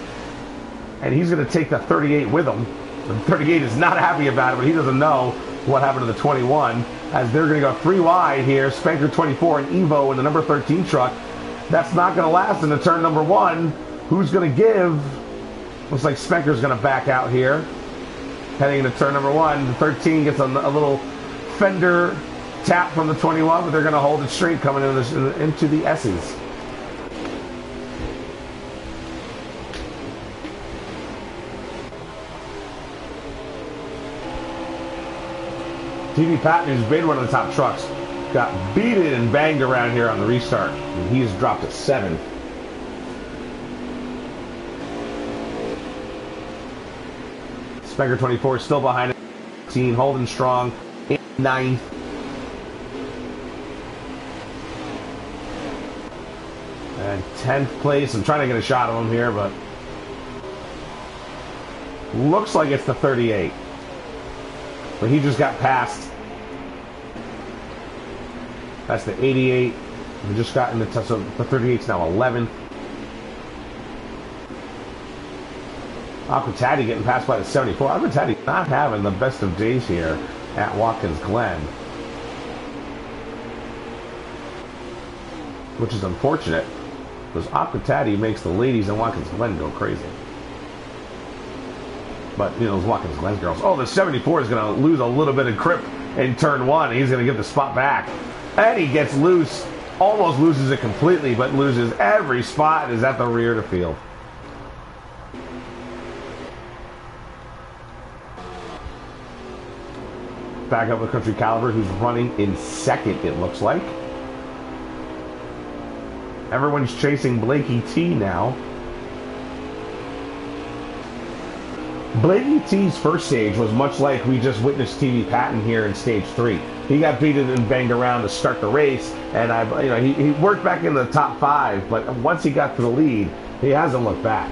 And he's going to take the 38 with him. The 38 is not happy about it, but he doesn't know what happened to the 21. As they're going to go 3 wide here. Spanker 24 and Evo in the number 13 truck. That's not going to last into turn number 1. Who's going to give? Looks like Spanker's going to back out here. Heading into turn number 1. The 13 gets a little fender tap from the 21, but they're going to hold it straight coming into the S's. TV Patton, who's been one of the top trucks, got beaten and banged around here on the restart. And he's dropped to 7th. Spanker 24 still behind it. 18, holding strong in 9th. And 10th place. I'm trying to get a shot of him here, but looks like it's the 38. But he just got passed. That's the 88. We just got in the test, so the 38's now 11th. Aquatati getting passed by the 74. Aquatati not having the best of days here at Watkins Glen, which is unfortunate because Aquatati makes the ladies in Watkins Glen go crazy. But, you know, those Watkins Glen girls. Oh, the 74 is going to lose a little bit of grip in turn 1. He's going to give the spot back. And he gets loose. Almost loses it completely, but loses every spot. Is at the rear of the field. Back up with Country Caliber, who's running in 2nd, it looks like. Everyone's chasing Blakey T now. Blakey T's first stage was much like we just witnessed TV Patton here in stage 3. He got beaten and banged around to start the race, and he worked back in the top 5. But once he got to the lead, he hasn't looked back.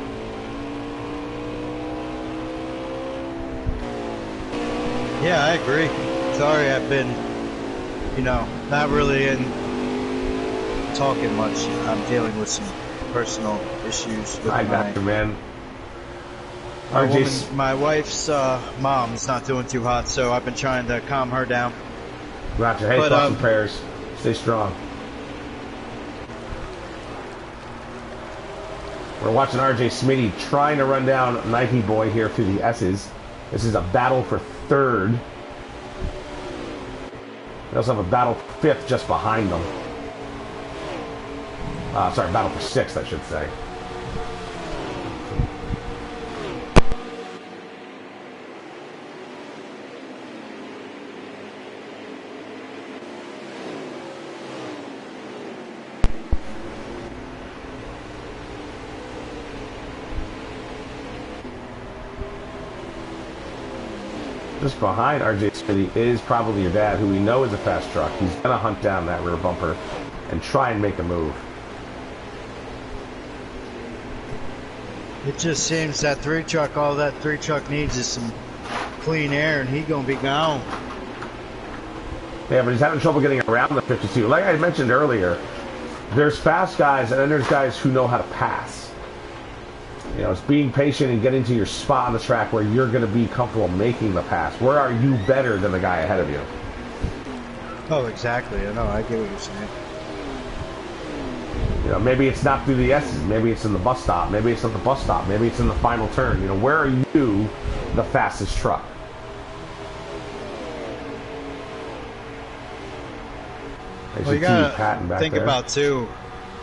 Yeah, I agree. Sorry, I've been, not really in talking much. I'm dealing with some personal issues with I got you, man. My wife's mom is not doing too hot, so I've been trying to calm her down. Gotcha. Hey, thoughts and prayers. Stay strong. We're watching RJ Smitty trying to run down Nike Boy here through the S's. This is a battle for 3rd. We also have a battle for 5th just behind them. Sorry, battle for 6th, I should say. Just behind RJ Smitty is probably your dad, who we know is a fast truck. He's going to hunt down that rear bumper and try and make a move. It just seems that 3-truck, all that 3-truck needs is some clean air, and he's going to be gone. Yeah, but he's having trouble getting around the 52. Like I mentioned earlier, there's fast guys, and then there's guys who know how to pass. You know, it's being patient and getting to your spot on the track where you're going to be comfortable making the pass. Where are you better than the guy ahead of you? Oh, exactly. I know. I get what you're saying. You know, maybe it's not through the S's. Maybe it's in the bus stop. Maybe it's at the bus stop. Maybe it's in the final turn. You know, where are you the fastest truck? Well, you gotta think about too,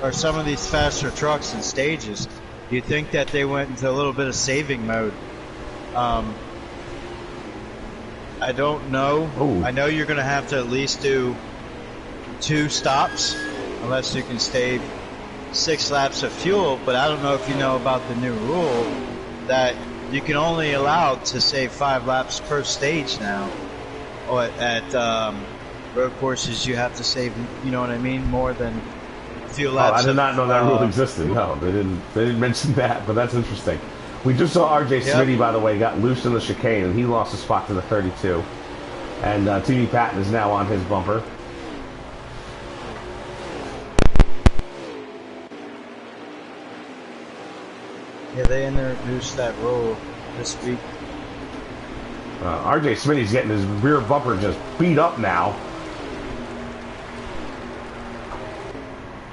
are some of these faster trucks and stages, you think that they went into a little bit of saving mode. I don't know. Ooh. I know you're gonna have to at least do 2 stops, unless you can save 6 laps of fuel, but I don't know if you know about the new rule that you can only allow to save 5 laps per stage now. Or at road courses, you have to save, you know what I mean, more than a few laps. Oh, I did not know that rule existed. No, they didn't mention that, but that's interesting. We just saw RJ Smitty, by the way, got loose in the chicane, and he lost a spot to the 32. And TV Patton is now on his bumper. Yeah, they introduced that rule this week. RJ Smitty's getting his rear bumper just beat up now.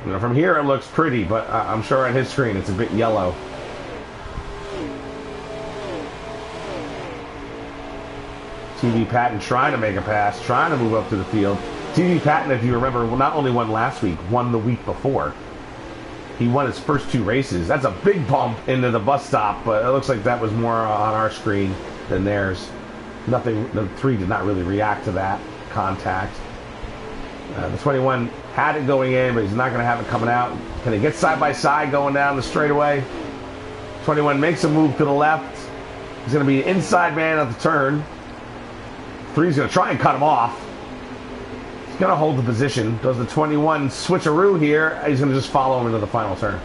You know, from here it looks pretty, but I'm sure on his screen it's a bit yellow. TV Patton trying to make a pass, trying to move up to the field. TV Patton, if you remember, not only won last week, won the week before. He won his first 2 races. That's a big bump into the bus stop, but it looks like that was more on our screen than theirs. Nothing, the 3 did not really react to that contact. The 21 had it going in, but he's not going to have it coming out. Can he get side by side going down the straightaway? 21 makes a move to the left. He's going to be an inside man at the turn. 3's going to try and cut him off. He's going to hold the position. Does the 21 switcheroo here? He's going to just follow him into the final turn.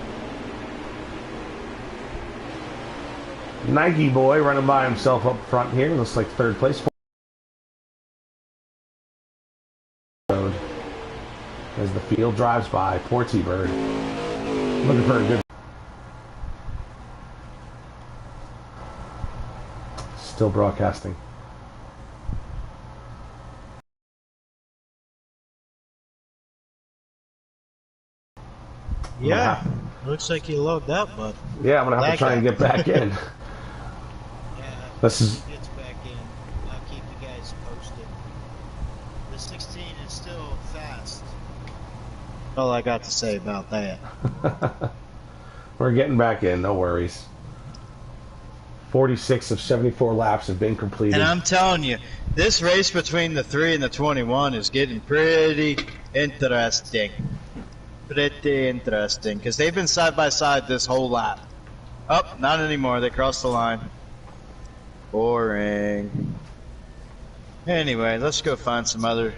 Nike boy running by himself up front here. Looks like 3rd place. As the field drives by, poor T-Bird. Looking for a good... Still broadcasting. Yeah, looks like you load that, bud. Yeah, I'm going to have to try and get back in. Yeah, This is... gets back in. I'll keep you guys posted. The 16 is still fast. All I got to say about that. We're getting back in, no worries. 46 of 74 laps have been completed. And I'm telling you, this race between the 3 and the 21 is getting pretty interesting. Pretty interesting, because they've been side by side this whole lap. Oh, not anymore. They crossed the line. Boring. Anyway, let's go find some other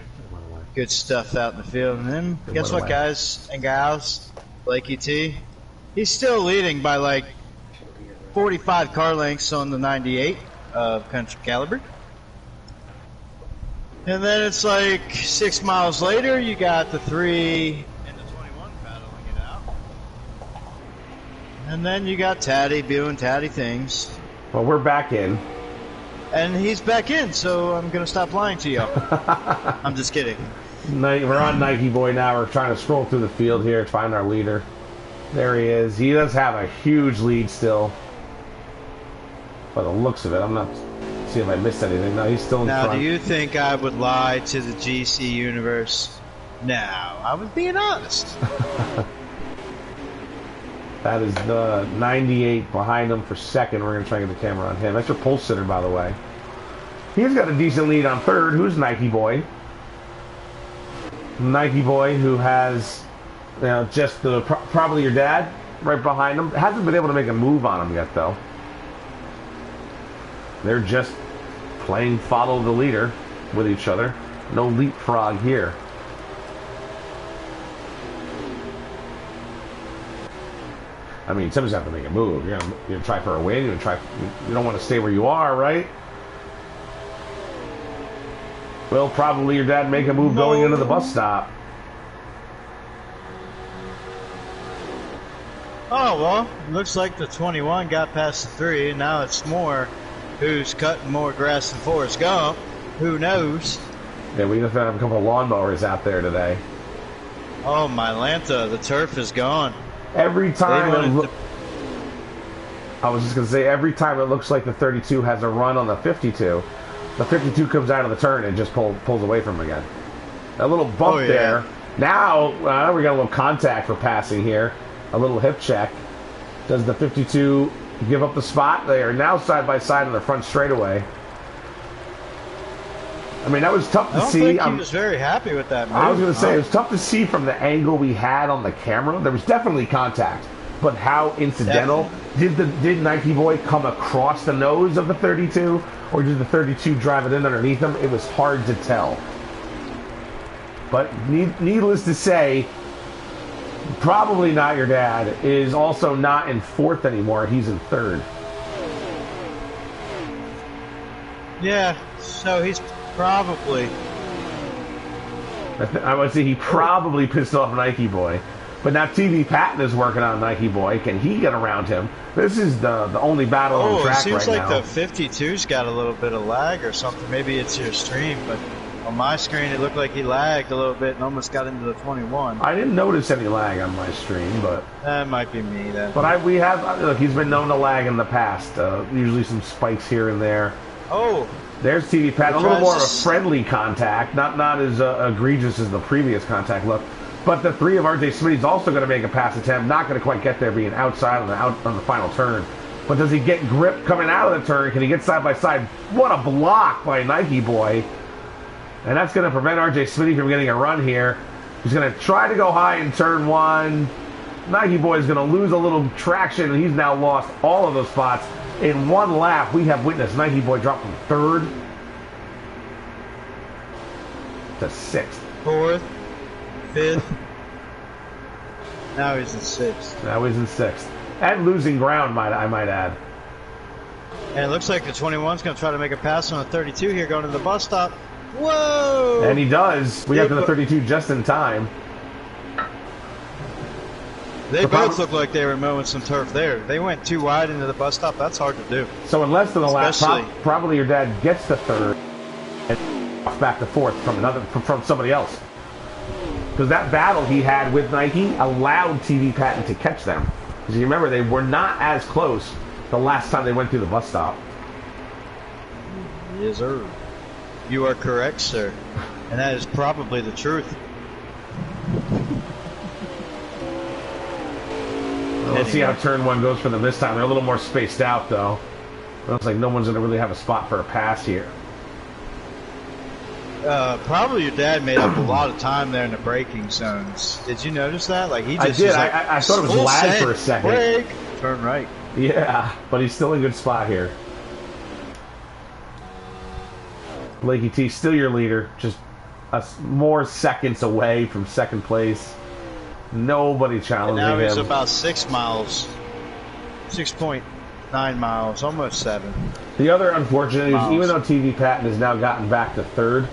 good stuff out in the field. And then, guess what, guys and gals? Blakey T. He's still leading by like 45 car lengths on the 98 of Country Caliber. And then it's like 6 miles later, you got the 3 and the 21 battling it out. And then you got Taddy doing Taddy things. Well, we're back in. And he's back in, so I'm going to stop lying to you. I'm just kidding. We're on Nike Boy now. We're trying to scroll through the field here to find our leader. There he is. He does have a huge lead still. By the looks of it, I'm not... See if I missed anything. No, he's still in front. Now, do you think I would lie to the GC universe? No, I was being honest. That is the 98 behind him for second. We're going to try and get the camera on him. That's your pole sitter, by the way. He's got a decent lead on third. Who's Nike Boy? Nike Boy, who has, you know, just the probably your dad right behind him. Hasn't been able to make a move on him yet, though. They're just playing follow the leader with each other. No leapfrog here. I mean, somebody's have to make a move. You're gonna try for a win. You don't want to stay where you are, right? Will probably your dad make a move going into the bus stop. Oh, well, looks like the 21 got past the 3, and now it's more who's cutting more grass than Forrest Gump. Who knows? Yeah, we just have a couple of lawnmowers out there today. Oh, my Lanta, the turf is gone. Every time I was just going to say, every time it looks like the 32 has a run on the 52, the 52 comes out of the turn and just pulls away from him again. A little bump there. Now, we got a little contact for passing here. A little hip check. Does the 52 give up the spot? They are now side by side on the front straightaway. I mean, that was tough to see. I don't think he was very happy with that move. I was going to say, it was tough to see from the angle we had on the camera. There was definitely contact, but how incidental? Did Nike Boy come across the nose of the 32, or did the 32 drive it in underneath him? It was hard to tell. But needless to say, probably not your dad is also not in fourth anymore. He's in third. Yeah, so he's probably... I would say he probably pissed off Nike Boy. But now TV Patton is working on Nike Boy. Can he get around him? This is the only battle on the track right now. It seems like the 52's got a little bit of lag or something. Maybe it's your stream, but on my screen it looked like he lagged a little bit and almost got into the 21. I didn't notice any lag on my stream, but... That might be me then. But we have... Look, he's been known to lag in the past. Usually some spikes here and there. Oh! There's TV Patton. A little more of a friendly contact. Not as egregious as the previous contact look. But the 3 of RJ Smitty's also going to make a pass attempt. Not going to quite get there, being outside on the final turn. But does he get grip coming out of the turn? Can he get side by side? What a block by Nike Boy. And that's going to prevent RJ Smitty from getting a run here. He's going to try to go high in turn 1. Nike Boy is going to lose a little traction, and he's now lost all of those spots. In one lap, we have witnessed Nike Boy drop from 3rd to 6th. 4th. 5th. Now he's in 6th. And losing ground, I might add. And it looks like the 21's going to try to make a pass on the 32 here going to the bus stop. Whoa! And he does. We got to the 32 just in time. They both look like they were mowing some turf there. They went too wide into the bus stop. That's hard to do. So in less than a lap, probably your dad gets to 3rd and back to 4th from somebody else. Because that battle he had with Nike allowed TV Patton to catch them. Because you remember, they were not as close the last time they went through the bus stop. Yes, sir. You are correct, sir. And that is probably the truth. Let's see how turn 1 goes for them this time. They're a little more spaced out, though. It looks like no one's going to really have a spot for a pass here. Probably your dad made up a lot of time there in the braking zones. Did you notice that? Like he just I did. Like, I thought it was lag for a second. Brake, turn right. Yeah, but he's still in a good spot here. Blakey T, still your leader. Just more seconds away from 2nd place. Nobody challenging him. And now he's about 6 miles. 6.9 miles, almost 7. The other unfortunate news, even though TV Patton has now gotten back to 3rd,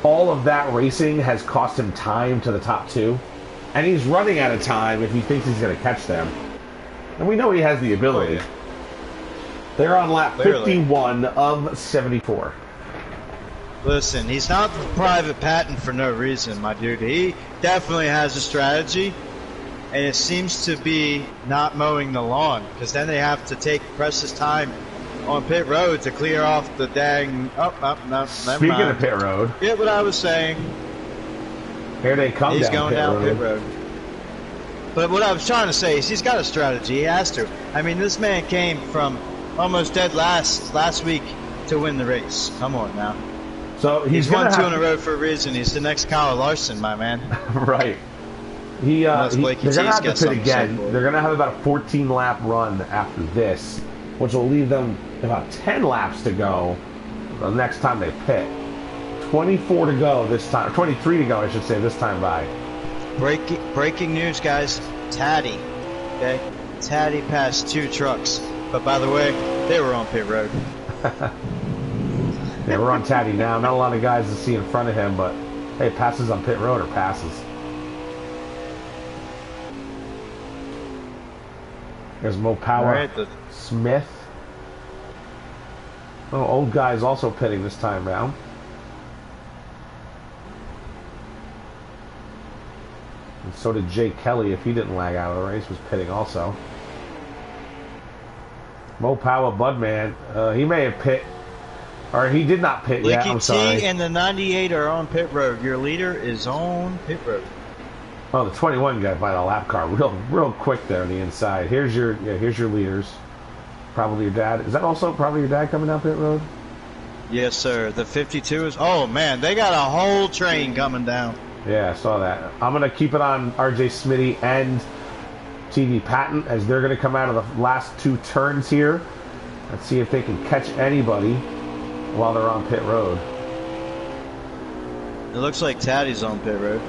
all of that racing has cost him time to the top 2. And he's running out of time if he thinks he's going to catch them. And we know he has the ability. They're on lap 51 of 74. Listen, he's not the private Patton for no reason, my dude. He definitely has a strategy, and it seems to be not mowing the lawn, because then they have to take precious time on pit road to clear off the dang... Oh, no, Speaking of pit road... Get what I was saying. Here they come. He's going down pit road. But what I was trying to say is he's got a strategy. He has to. I mean, this man came from almost dead last week to win the race. Come on now. So he's won two in a row for a reason. He's the next Kyle Larson, my man. Right. They're going to have to pit again. They're going to have about a 14-lap run after this, which will leave them about 10 laps to go the next time they pit. 24 to go this time. 23 to go, I should say, this time by. Breaking news, guys. Taddy. Okay? Taddy passed 2 trucks. But by the way, they were on pit road. Yeah, we're on Taddy now. Not a lot of guys to see in front of him, but hey, passes on pit road or passes. There's Mo Power. Right, Smith. Oh, old guy's also pitting this time round. And so did Jay Kelly, if he didn't lag out of the race, was pitting also. Mo Power, Budman, he may have pit, or he did not pit yet, I'm sorry. T and the 98 are on pit road. Your leader is on pit road. Oh, the 21 guy by the lap car, real quick there on the inside. Here's your leaders. Probably your dad. Is that also probably your dad coming down pit road? Yes, sir. The 52 is. Oh man, they got a whole train coming down. Yeah, I saw that. I'm gonna keep it on RJ Smitty and TV Patton as they're gonna come out of the last 2 turns here. Let's see if they can catch anybody while they're on pit road. It looks like Taddy's on pit road.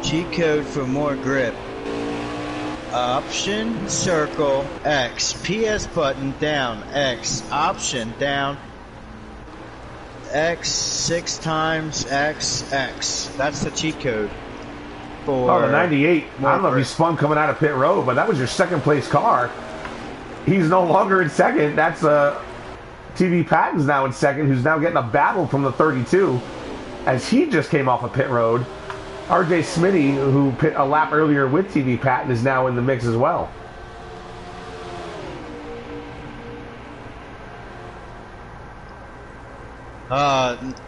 Cheat code for more grip. Option, circle, X. PS button, down, X. Option, down, X 6 times, X, X. That's the cheat code. For the 98. I don't know if he spun coming out of pit road, but that was your second place car. He's no longer in second. That's TV Patton's now in second, who's now getting a battle from the 32 as he just came off of pit road. RJ Smitty, who pit a lap earlier with TV Patton, is now in the mix as well.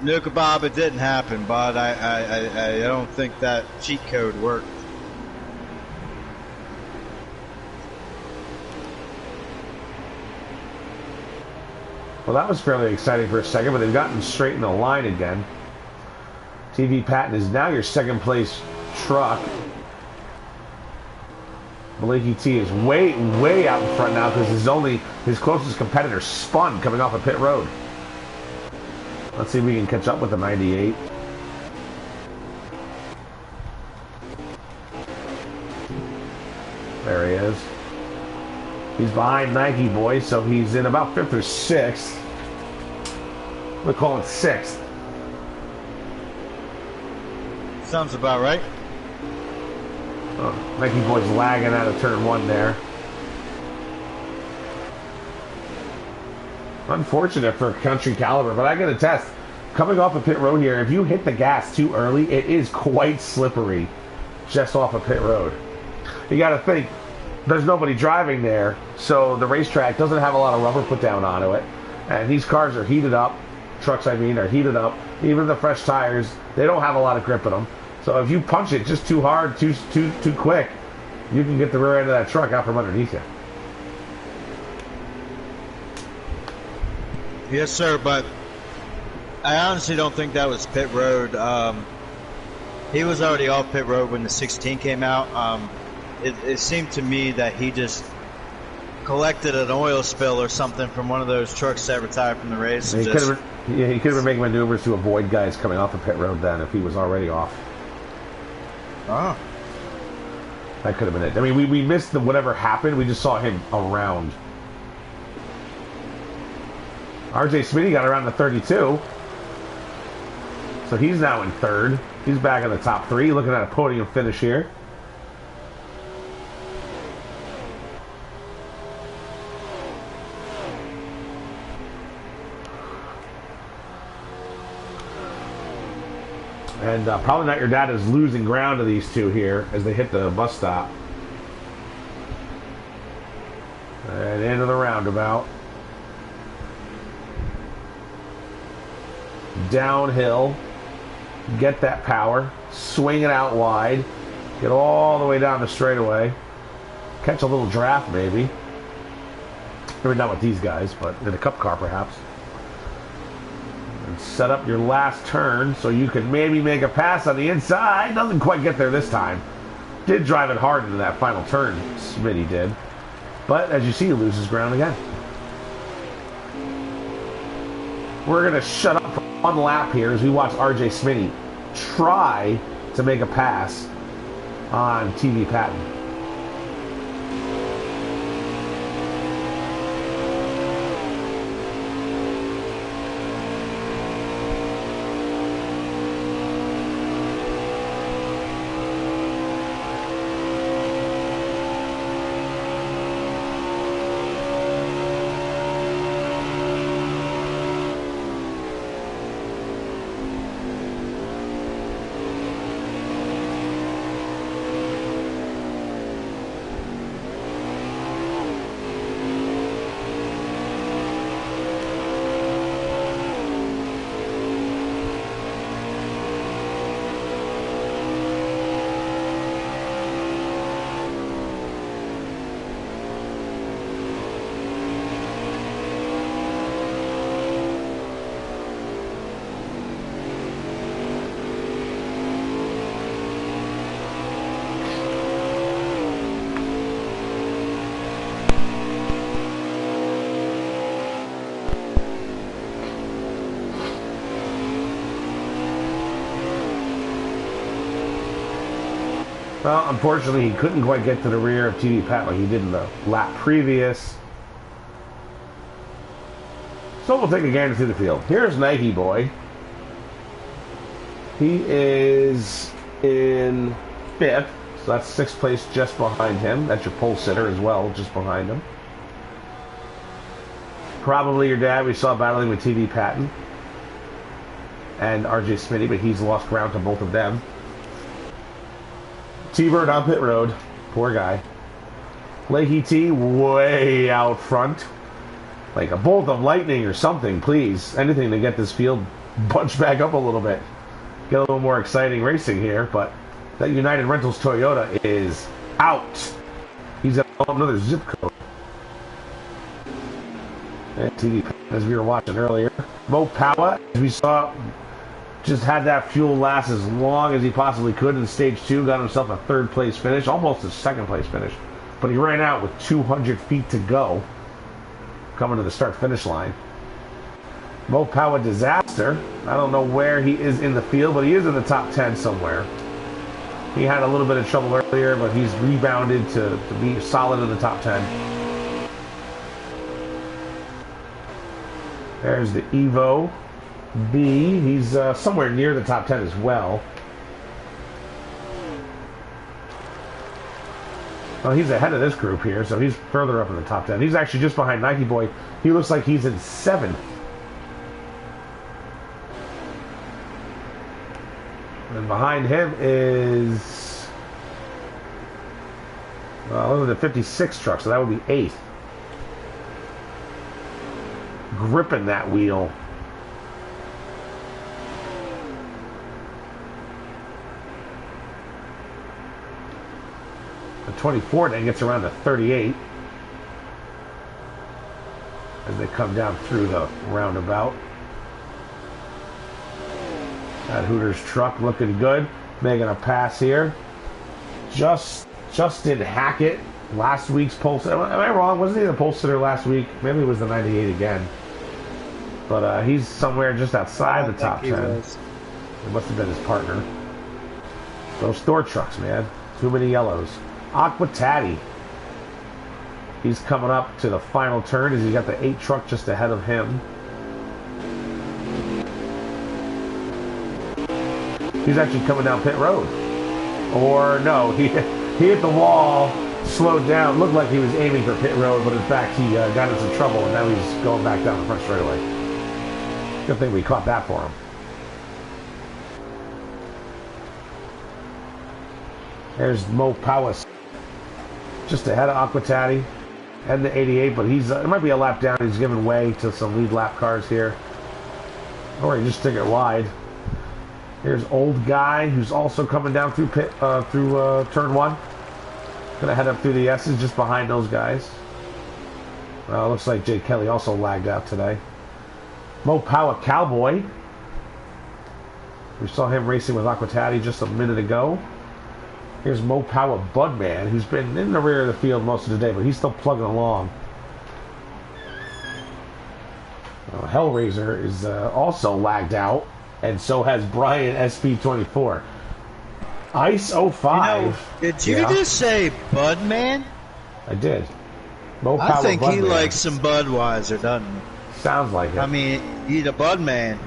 No kebab, it didn't happen, but I don't think that cheat code worked. Well, that was fairly exciting for a second, but they've gotten straight in the line again. TV Patton is now your second place truck. Blakey T is way out in front now because his closest competitor spun coming off of pit road. Let's see if we can catch up with the 98. There he is. He's behind Nike Boy, so he's in about 5th or 6th. We'll call it 6th. Sounds about right. Oh, Nike Boy's lagging out of turn 1 there. Unfortunate for country caliber, but I gotta test. Coming off of pit road here, if you hit the gas too early, it is quite slippery just off of pit road. You gotta think, there's nobody driving there, so the racetrack doesn't have a lot of rubber put down onto it. And these cars are heated up, trucks I mean, are heated up. Even the fresh tires, they don't have a lot of grip in them. So if you punch it just too hard, too quick, you can get the rear end of that truck out from underneath you. Yes, sir, but I honestly don't think that was pit road. He was already off pit road when the 16 came out. It seemed to me that he just collected an oil spill or something from one of those trucks that retired from the race. He could have been making maneuvers to avoid guys coming off of pit road then if he was already off. Oh. That could have been it. I mean, we missed whatever happened. We just saw him around. RJ Smitty got around the 32. So he's now in 3rd. He's back in the top 3, looking at a podium finish here. And probably not your dad is losing ground to these two here as they hit the bus stop. And into the roundabout. Downhill. Get that power. Swing it out wide. Get all the way down the straightaway. Catch a little draft, maybe. Maybe not with these guys, but in a cup car, perhaps. And set up your last turn so you can maybe make a pass on the inside. Doesn't quite get there this time. Did drive it hard into that final turn, Smitty did. But, as you see, he loses ground again. We're going to shut up for one lap here as we watch RJ Smitty try to make a pass on TV Patton. Well, unfortunately, he couldn't quite get to the rear of TV Pat like he did in the lap previous. So we'll take a gander through the field. Here's Nike Boy. He is in 5th, so that's 6th place just behind him. That's your pole sitter as well, just behind him. Probably your dad we saw battling with TV Patton and RJ Smitty, but he's lost ground to both of them. T-Bird on pit road. Poor guy. Leahy T way out front. Like a bolt of lightning or something, please. Anything to get this field bunched back up a little bit. Get a little more exciting racing here, but that United Rentals Toyota is out. He's got another zip code. And TD, as we were watching earlier. Mo Powa, as we saw, just had that fuel last as long as he possibly could in stage 2. Got himself a 3rd place finish, almost a 2nd place finish. But he ran out with 200 feet to go, coming to the start-finish line. Mo Powa disaster. I don't know where he is in the field, but he is in the top 10 somewhere. He had a little bit of trouble earlier, but he's rebounded to be solid in the top 10. There's the Evo B. He's somewhere near the top 10 as well. Well, he's ahead of this group here, so he's further up in the top 10. He's actually just behind Nike Boy. He looks like he's in 7th. And behind him is... well, those are the 56 truck, so that would be 8th. Gripping that wheel. The 24 then gets around to 38 as they come down through the roundabout. That Hooters truck looking good, making a pass here. Justin Hackett, last week's pole sitter. Am I wrong? Wasn't he the pole sitter last week? Maybe it was the 98 again. But he's somewhere just outside the top 10. It must have been his partner. Those store trucks, man. Too many yellows. Aqua Taddy. He's coming up to the final turn as he got the 8 truck just ahead of him. He's actually coming down pit road. Or no, he hit the wall, slowed down, looked like he was aiming for pit road, but in fact he got into some trouble and now he's going back down the front straightaway. Good thing we caught that for him. There's Mo Powis, just ahead of Aqua Taddy and the 88, but he's it might be a lap down. He's giving way to some lead lap cars here, or he just took it wide. Here's old guy who's also coming down through turn one. Gonna head up through the S's just behind those guys. Looks like Jay Kelly also lagged out today. Mo Power Cowboy. We saw him racing with Aquatati just a minute ago. Here's Mo Power Budman, who's been in the rear of the field most of the day, but he's still plugging along. Hellraiser is also lagged out, and so has Brian SP24. Ice 05. Did you just say Budman? I did. Mo Power I think he Budman. likes some Budweiser, doesn't he? Sounds like it. I mean, he's a Budman.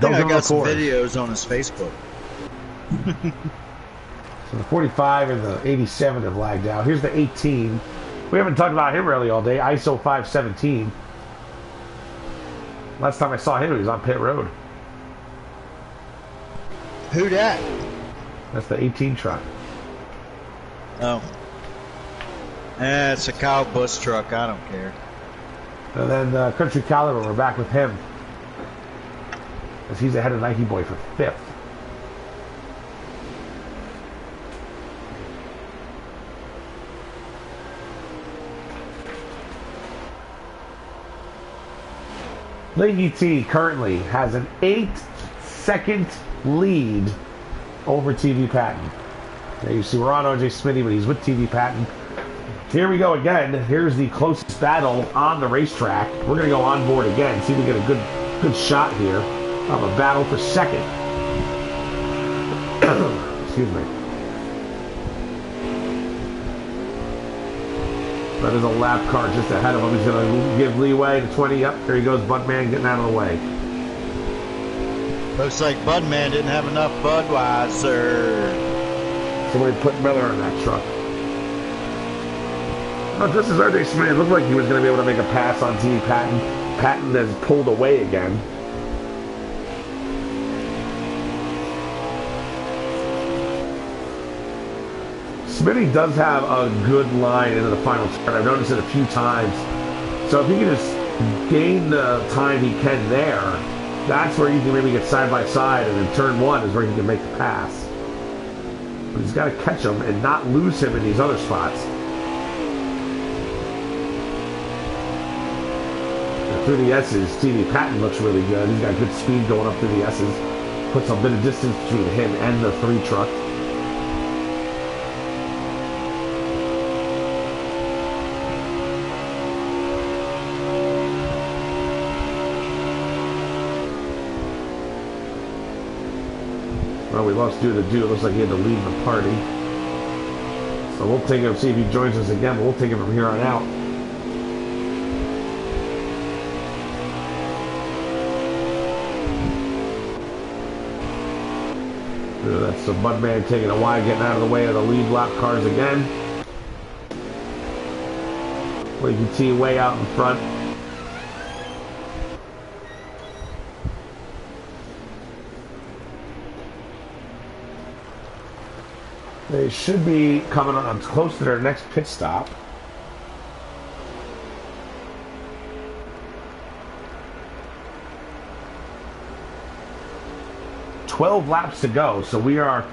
Don't I got some record. videos on his Facebook. So the 45 and the 87 have lagged out. Here's the 18. We haven't talked about him really all day. ISO 517. Last time I saw him, he was on pit road. Who that? That's the 18 truck. Oh. It's a Kyle Busch truck. I don't care. And then Country Caliber, we're back with him. As he's ahead of Nike Boy for 5th. Leahy T currently has an 8-second lead over TV Patton. There you see we're on OJ Smitty, but he's with TV Patton. Here we go again. Here's the closest battle on the racetrack. We're going to go on board again, see if we get a good shot here of a battle for second. Excuse me. That is a lap car just ahead of him. He's going to give leeway to 20. Yep, there he goes, Budman getting out of the way. Looks like Budman didn't have enough Budweiser. Somebody put Miller in that truck. Oh, just as RJ Smith, it looked like he was going to be able to make a pass on TV Patton. Patton has pulled away again. Smitty does have a good line into the final turn. I've noticed it a few times. So if he can just gain the time he can there, that's where you can maybe get side by side, and then turn one is where he can make the pass. But he's got to catch him and not lose him in these other spots. Through the S's, TV Patton looks really good. He's got good speed going up through the S's. Puts a bit of distance between him and the 3 truck. Well, we lost due to do. It looks like he had to leave the party. So we'll take him, see if he joins us again, but we'll take him from here on out. That's the Budman taking a wide, getting out of the way of the lead lap cars again. Leaky T way out in front. They should be coming on close to their next pit stop. $12 laps to go, so we are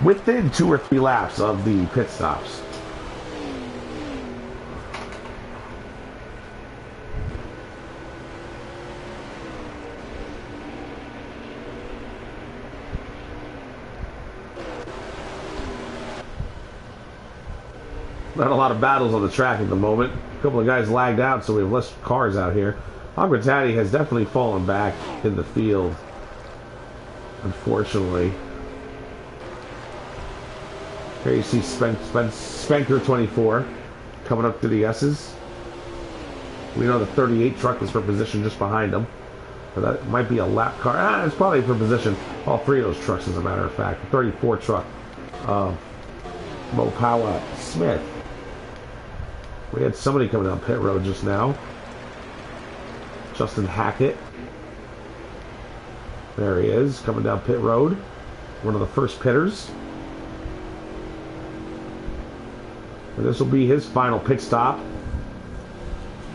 within 2 or 3 laps of the pit stops. Not a lot of battles on the track at the moment. A couple of guys lagged out, so we have less cars out here. Aquatati has definitely fallen back in the field, unfortunately. Here you see Spanker 24 coming up to the S's. We know the 38 truck is for position just behind him. But that might be a lap car. It's probably for position. All 3 of those trucks, as a matter of fact. The 34 truck. Mo Power Smith. We had somebody coming down pit road just now. Justin Hackett. There he is, coming down pit road. One of the first pitters. And this will be his final pit stop,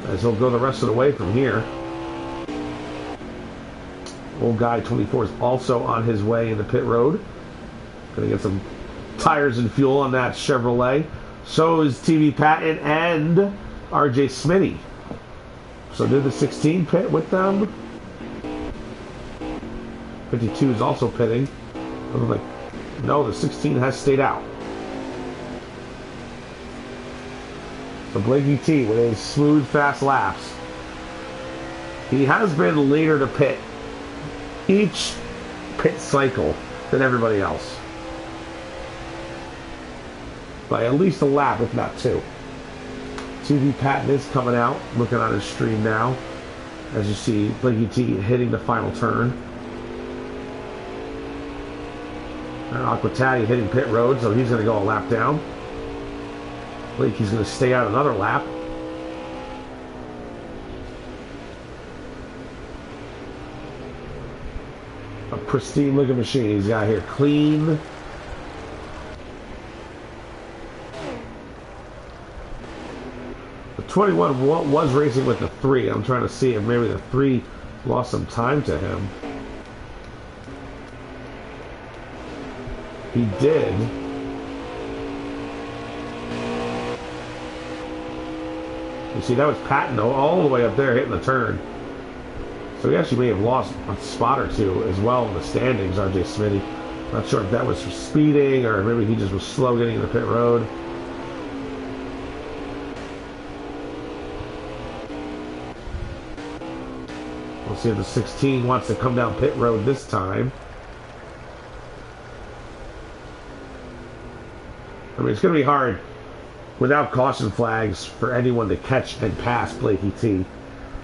as he'll go the rest of the way from here. Old Guy 24 is also on his way into pit road. Gonna get some tires and fuel on that Chevrolet. So is TV Patton and RJ Smitty. So did the 16 pit with them? 52 is also pitting. I was like, no, the 16 has stayed out. So Blakey T with his smooth, fast laps. He has been later to pit each pit cycle than everybody else. By at least a lap, if not two. TV Patton is coming out, looking on his stream now. As you see, Blakey T hitting the final turn. And Aquatati hitting pit road, so he's going to go a lap down. Blakey's going to stay out another lap. A pristine looking machine he's got here. Clean. The 21 was racing with the 3. I'm trying to see if maybe the 3 lost some time to him. He did. You see, that was Patton all the way up there hitting the turn. So he actually may have lost a spot or two as well in the standings, RJ Smitty. Not sure if that was for speeding or maybe he just was slow getting in the pit road. We'll see if the 16 wants to come down pit road this time. I mean, it's going to be hard without caution flags for anyone to catch and pass Blakey T.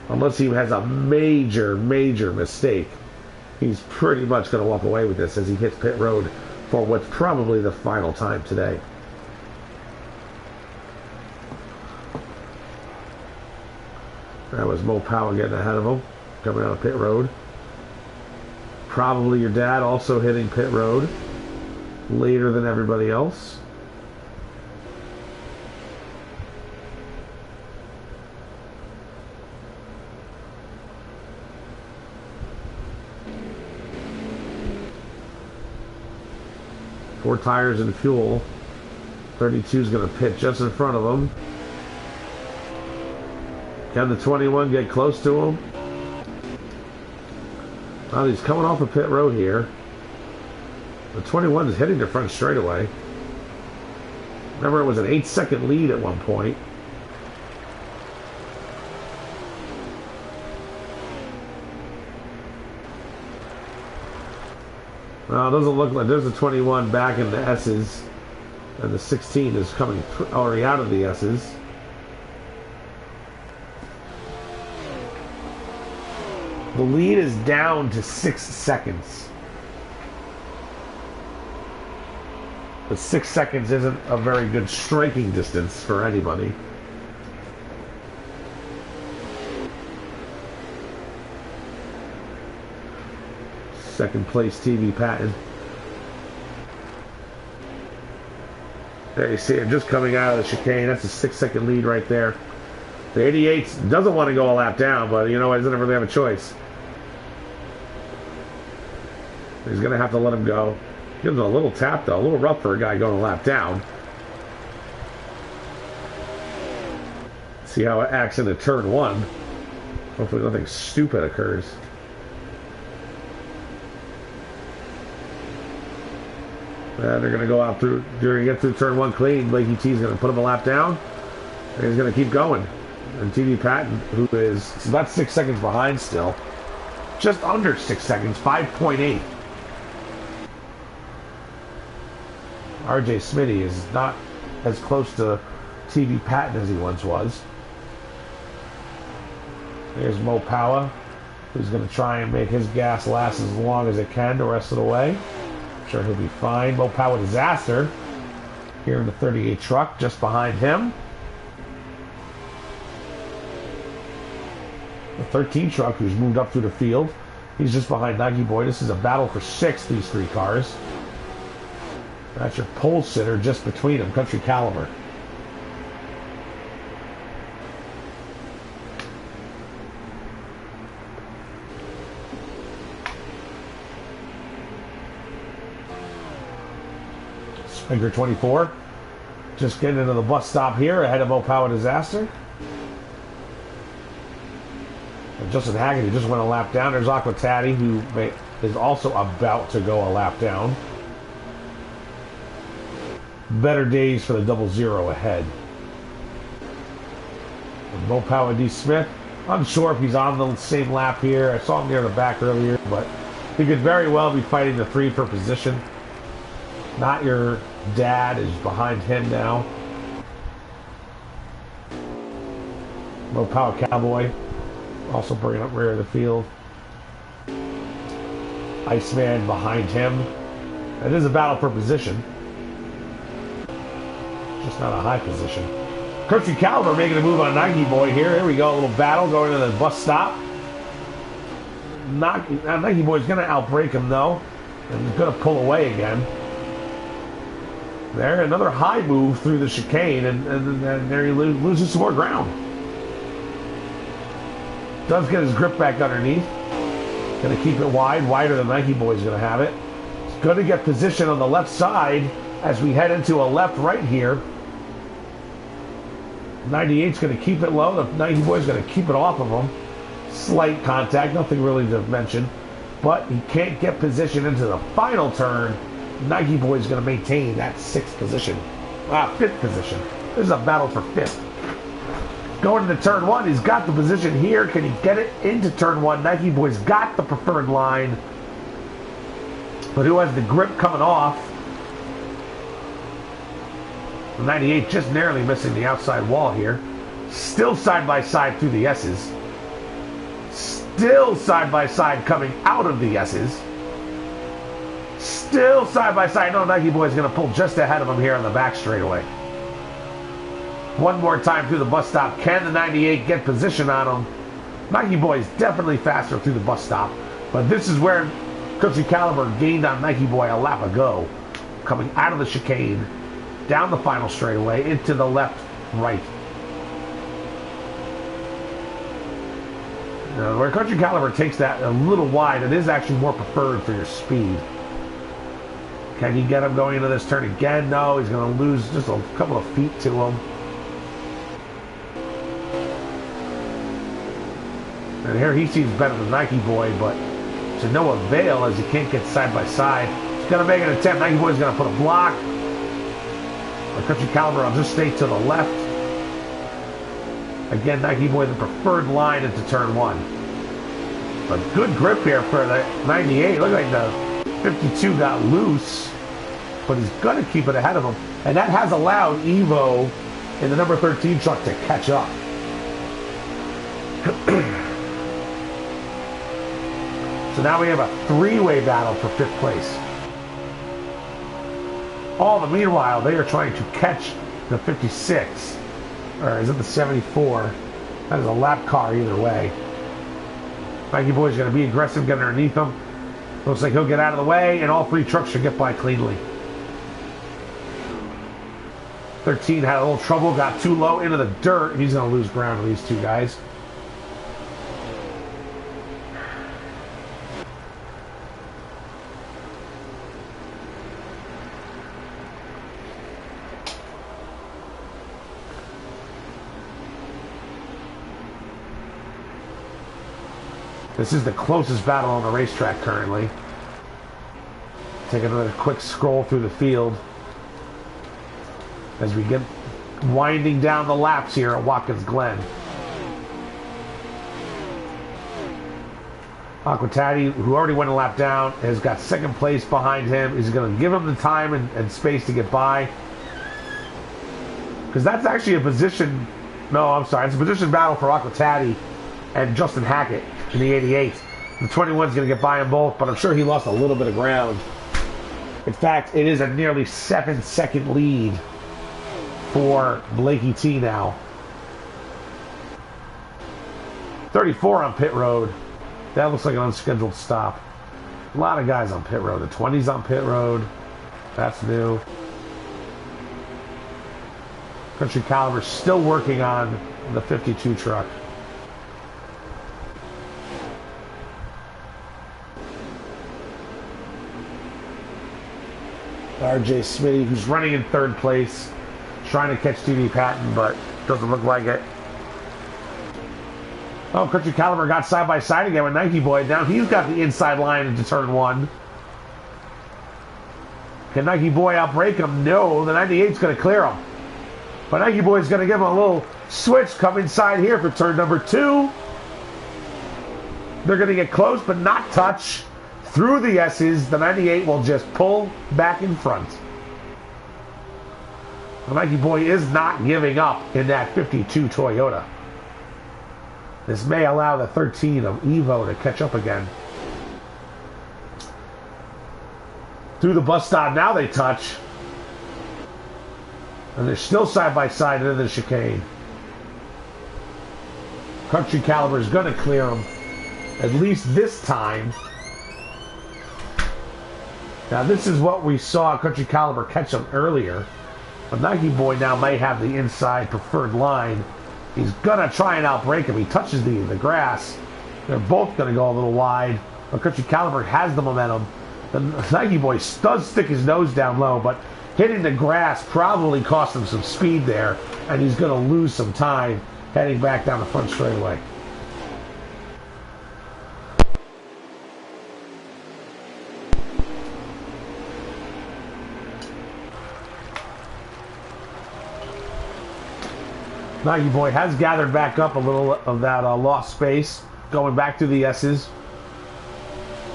Unless he has a major, major mistake. He's pretty much going to walk away with this as he hits pit road for what's probably the final time today. That was Mo Powell getting ahead of him, coming out of pit road. Probably your dad also hitting pit road later than everybody else. Four tires and fuel. 32 is going to pit just in front of him. Can the 21 get close to him? Well, he's coming off a pit road here. The 21 is hitting the front straightaway. Remember, it was an 8-second lead at one point. Well, it doesn't look like there's a 21 back in the S's, and the 16 is coming already out of the S's. The lead is down to 6 seconds. But 6 seconds isn't a very good striking distance for anybody. Second place TV Patton. There you see him just coming out of the chicane. That's a 6-second lead right there. The 88 doesn't want to go a lap down, but you know what? He doesn't really have a choice. He's going to have to let him go. Gives him a little tap, though. A little rough for a guy going a lap down. See how it acts into turn 1. Hopefully nothing stupid occurs. And they're going to go out through, they're going to get through turn 1 clean. Blakey T is going to put him a lap down. And he's going to keep going. And TV Patton, who is about 6 seconds behind still. Just under 6 seconds, 5.8. RJ Smitty is not as close to TV Patton as he once was. There's Mo Powell, who's going to try and make his gas last as long as it can the rest of the way. I'm sure he'll be fine. Mo Powell disaster here in the 38 truck just behind him. The 13 truck, who's moved up through the field. He's just behind Nike Boy. This is a battle for 6, these 3 cars. That's your pole sitter just between them, Country Caliber. Edgar 24. Just getting into the bus stop here ahead of Power Disaster. And Justin Hackett, who just went a lap down. There's Aqua Taddy, who is also about to go a lap down. Better days for the 00 ahead. And Power D. Smith, unsure if he's on the same lap here. I saw him near the back earlier, but he could very well be fighting the 3 for position. Not Your Dad is behind him now. Power Cowboy also bringing up rear of the field. Iceman behind him. It is a battle for position. Just not a high position. Country Caliber making a move on Nike Boy here. Here we go, a little battle going to the bus stop. Nike Boy's going to outbrake him though. And he's going to pull away again. There, another high move through the chicane, and there he loses some more ground. Does get his grip back underneath. Going to keep it wide, wider than Nike Boy's going to have it. He's going to get position on the left side as we head into a left-right here. 98's going to keep it low. The Nike Boy's going to keep it off of him. Slight contact, nothing really to mention. But he can't get position into the final turn. Nike Boy's going to maintain that 6th position. 5th position. This is a battle for 5th. Going into turn 1, he's got the position here. Can he get it into turn 1? Nike Boy's got the preferred line. But who has the grip coming off? 98 just narrowly missing the outside wall here. Still side by side through the S's. Still side by side coming out of the S's. Still side by side. No, Nike Boy's going to pull just ahead of him here on the back straightaway. One more time through the bus stop. Can the 98 get position on him? Nike Boy's definitely faster through the bus stop. But this is where Country Caliber gained on Nike Boy a lap ago. Coming out of the chicane. Down the final straightaway. Into the left, right. Where Country Caliber takes that a little wide, it is actually more preferred for your speed. Can he get him going into this turn again? No, he's going to lose just a couple of feet to him. And here he seems better than Nike Boy, but to no avail as he can't get side by side. He's going to make an attempt. Nike Boy's going to put a block. But Country Caliber will just stay to the left. Again, Nike Boy the preferred line into turn 1. But good grip here for the 98. Look like the 52 got loose, but he's going to keep it ahead of him. And that has allowed Evo in the number 13 truck to catch up. So now we have a 3-way battle for 5th place. All the meanwhile, they are trying to catch the 56. Or is it the 74? That is a lap car either way. Nike Boy's going to be aggressive, get underneath him. Looks like he'll get out of the way, and all 3 trucks should get by cleanly. 13 had a little trouble, got too low into the dirt. He's going to lose ground to these 2 guys. This is the closest battle on the racetrack currently. Take another quick scroll through the field as we get winding down the laps here at Watkins Glen. Aqua Taddy, who already went a lap down, has got 2nd place behind him. He's going to give him the time and space to get by. Because that's actually a position... No, I'm sorry. It's a position battle for Aqua Taddy and Justin Hackett in the 88. The 21's going to get by them both, but I'm sure he lost a little bit of ground. In fact, it is a nearly 7-second lead for Blakey T now. 34 on pit road. That looks like an unscheduled stop. A lot of guys on pit road. The 20's on pit road. That's new. Country Caliber still working on the 52 truck. RJ Smitty, who's running in third place, trying to catch TV Patton, but doesn't look like it. Oh, Country Caliber got side by side again with Nike Boy. Now he's got the inside line into turn one. Can Nike Boy outbrake him? No, the 98's going to clear him. But Nike Boy's going to give him a little switch, come inside here for turn number 2. They're going to get close, but not touch. Through the S's, the 98 will just pull back in front. The Nike Boy is not giving up in that 52 Toyota. This may allow the 13 of Evo to catch up again. Through the bus stop, now they touch. And they're still side by side into the chicane. Country Caliber is going to clear them, at least this time. Now this is what we saw Country Caliber catch them earlier. But Nike Boy now may have the inside preferred line. He's going to try and outbrake him. He touches the grass. They're both going to go a little wide. But Country Caliber has the momentum. The Nike Boy does stick his nose down low, but hitting the grass probably cost him some speed there, and he's going to lose some time heading back down the front straightaway. Nike Boy has gathered back up a little of that lost space, going back to the S's.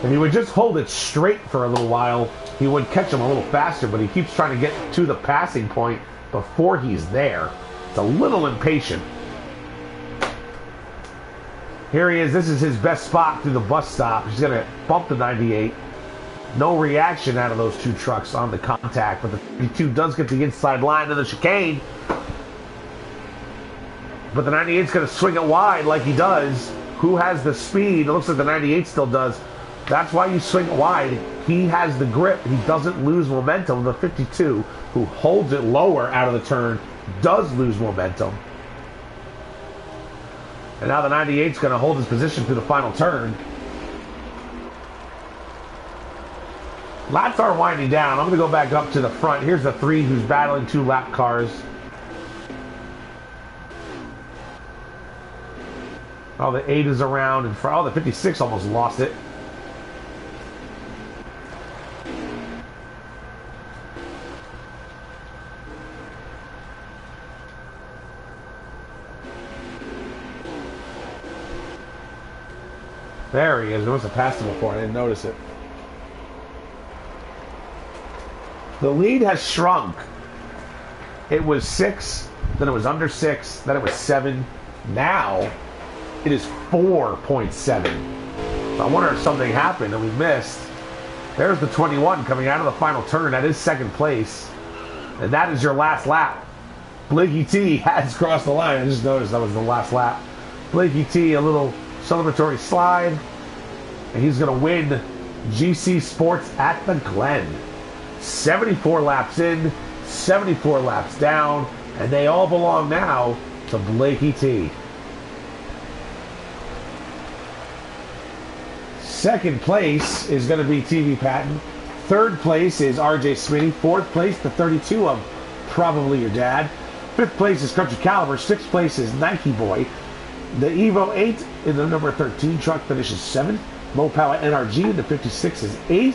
If he would just hold it straight for a little while, he would catch him a little faster, but he keeps trying to get to the passing point before he's there. It's a little impatient. Here he is. This is his best spot through the bus stop. He's going to bump the 98. No reaction out of those two trucks on the contact, but the 52 does get the inside line of the chicane. But the 98's going to swing it wide like he does. Who has the speed? It looks like the 98 still does. That's why you swing it wide. He has the grip. He doesn't lose momentum. The 52, who holds it lower out of the turn, does lose momentum. And now the 98's going to hold his position through the final turn. Laps are winding down. I'm going to go back up to the front. Here's the 3 who's battling 2 lap cars. Oh, the 8 is around in front. Oh, the 56 almost lost it. There he is. I must have passed him before. I didn't notice it. The lead has shrunk. It was 6, then it was under 6, then it was 7. Now it is 4.7. So I wonder if something happened and we missed. There's the 21 coming out of the final turn. That is second place. And that is your last lap. Blakey T has crossed the line. I just noticed that was the last lap. Blakey T, a little celebratory slide. And he's going to win GC Sports at the Glen. 74 laps in, 74 laps down. And they all belong now to Blakey T. Second place is going to be TV Patton. Third place is RJ Smitty. Fourth place, the 32 of Probably Your Dad. Fifth place is Country Caliber. Sixth place is Nike Boy. The Evo 8 in the number 13 truck finishes 7th. Mopower NRG in the 56 is 8th.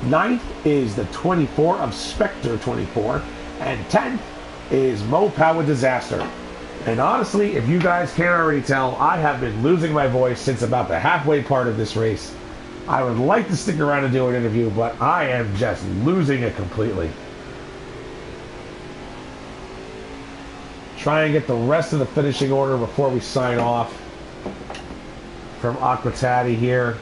9th is the 24 of Spectre 24. And 10th is Mopower Disaster. And honestly, if you guys can't already tell, I have been losing my voice since about the halfway part of this race. I would like to stick around and do an interview, but I am just losing it completely. Try and get the rest of the finishing order before we sign off from Aquatati here.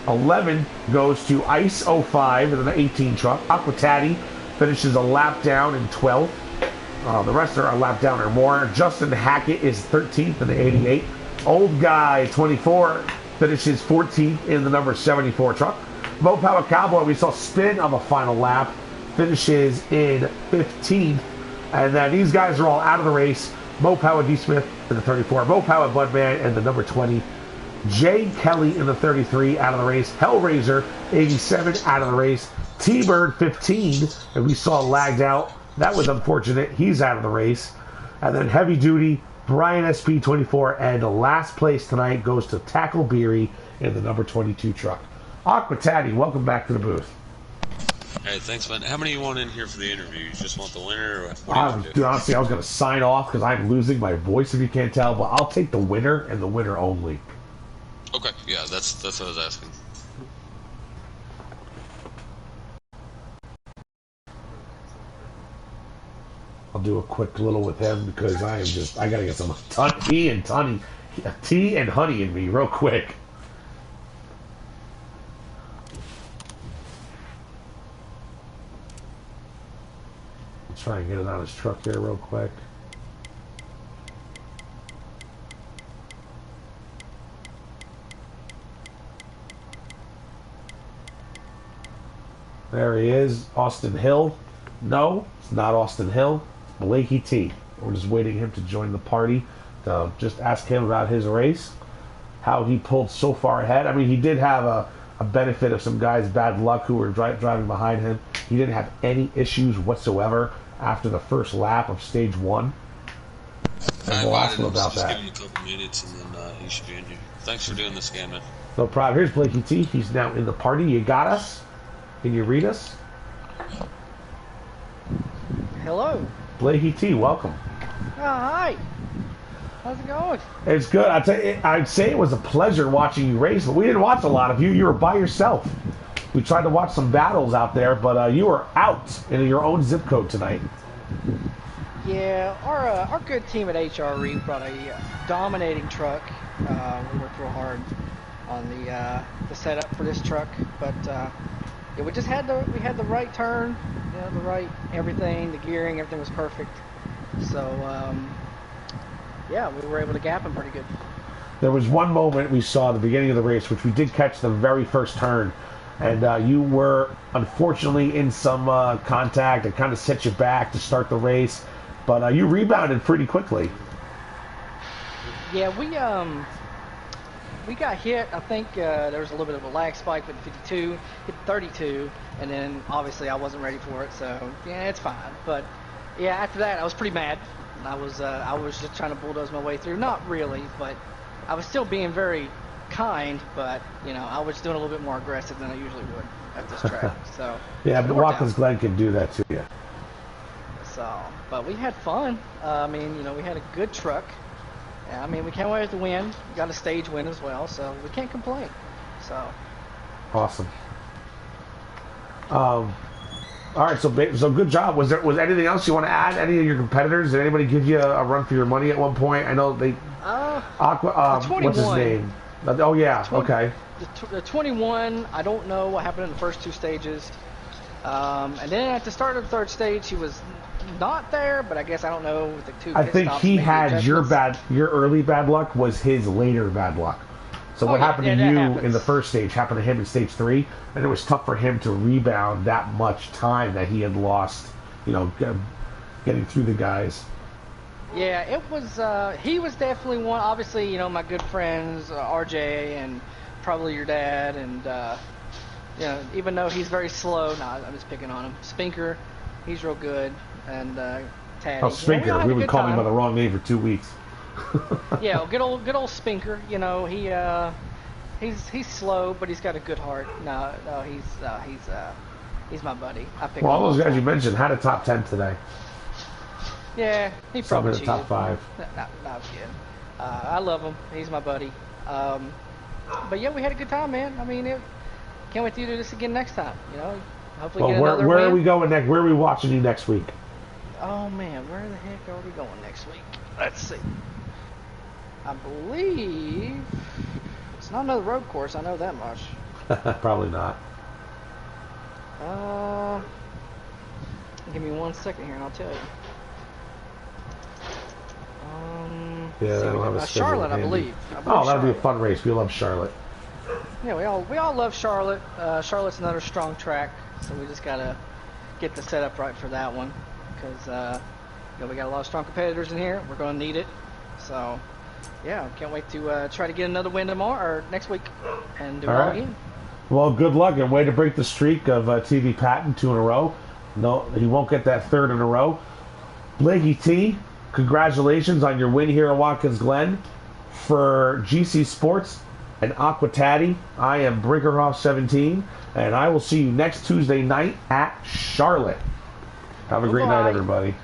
11 goes to Ice 05 in the 18 truck. Aquatati finishes a lap down in 12th. The rest are a lap down or more. Justin Hackett is 13th in the 88. Old Guy 24 finishes 14th in the number 74 truck. Mopower Cowboy, we saw spin on the final lap, finishes in 15th. And then these guys are all out of the race. Mopower D. Smith in the 34. Mopower Budman and the number 20. Jay Kelly in the 33 out of the race. Hellraiser 87 out of the race. T-Bird 15, and we saw lagged out. That was unfortunate. He's out of the race. And then heavy duty, Brian SP24, and the last place tonight goes to Tackle Beery in the number 22 truck. Aqua Taddy, welcome back to the booth. Hey, thanks, man. How many you want in here for the interview? You just want the winner, or what do you want to do? Dude, honestly, I was going to sign off because I'm losing my voice, if you can't tell, but I'll take the winner and the winner only. Okay, yeah, that's what I was asking. I'll do a quick little with him because I got to get some tea and honey in me real quick. Let's try and get it on his truck here real quick. There he is, Austin Hill. No, it's not Austin Hill. Blakey T. We're just waiting him to join the party to just ask him about his race, how he pulled so far ahead. I mean, he did have a benefit of some guys' bad luck who were driving behind him. He didn't have any issues whatsoever after the first lap of stage 1. And we'll ask him about that. Just give him a couple minutes, and then he should be in here. Thanks for doing this again, man. No problem. Here's Blakey T. He's now in the party. You got us? Can you read us? Hello. Blakey T, welcome. Oh, hi. How's it going? It's good. I'd say it was a pleasure watching you race, but we didn't watch a lot of you. You were by yourself. We tried to watch some battles out there, but you were out in your own zip code tonight. Yeah, our good team at HRE brought a dominating truck. We worked real hard on the setup for this truck, but yeah, we just had the right turn, you know, the right everything, the gearing, everything was perfect. So yeah, we were able to gap him pretty good. There was one moment we saw at the beginning of the race, which we did catch the very first turn, and you were unfortunately in some contact and kind of set you back to start the race, but you rebounded pretty quickly. Yeah, we got hit. I think there was a little bit of a lag spike with the 52, hit 32, and then obviously I wasn't ready for it, so yeah, it's fine. But yeah, after that I was pretty mad. I was just trying to bulldoze my way through. Not really, but I was still being very kind, but you know, I was doing a little bit more aggressive than I usually would at this track. So yeah, but Watkins Glen can do that to you. So, but we had fun. I mean, you know, we had a good truck. I mean, we came away with the win. We got a stage win as well, so we can't complain. So awesome. All right, so good job. Was anything else you want to add? Any of your competitors? Did anybody give you a run for your money at one point? I know they. Aqua. What's his name? Oh yeah. Okay. The 21. I don't know what happened in the first two stages. And then at the start of the third stage, he was not there, but I guess I don't know with the two. I think he had your early bad luck was his later bad luck. So what happened to you in the first stage happened to him in stage 3, and it was tough for him to rebound that much time that he had lost, you know, getting through the guys. Yeah, it was. He was definitely one. Obviously, you know, my good friends RJ and probably your dad, and you know, even though he's very slow, I'm just picking on him. Spinker, he's real good, and Taddy. Oh, Spinker, we would call him by the wrong name for 2 weeks. Yeah, good old Spinker. You know, he's slow, but he's got a good heart. No, he's my buddy. I pick. Well, all those guys you mentioned had a top 10 today. Yeah, he probably cheated. Top 5. Not good. I love him. He's my buddy. But yeah, we had a good time, man. I mean, can't wait to do this again next time. You know, hopefully get another where win. are we going next? Where are we watching you next week? Oh man, where the heck are we going next week? Let's see. I believe it's not another road course. I know that much. Probably not. Give me 1 second here, and I'll tell you. Yeah, I don't have a schedule Charlotte, handy. I believe. That'll be a fun race. We love Charlotte. Yeah, we all love Charlotte. Charlotte's another strong track, so we just gotta get the setup right for that one, because you know, we got a lot of strong competitors in here. We're gonna need it. So yeah, can't wait to try to get another win tomorrow or next week and do it All all right. again. Well, good luck and way to break the streak of TV Patton 2 in a row. No, he won't get that third in a row. Blakey T, congratulations on your win here at Watkins Glen. For GC Sports and Aqua Tatty, I am Brinkerhoff17, and I will see you next Tuesday night at Charlotte. Have a great night, Bye-bye. everybody.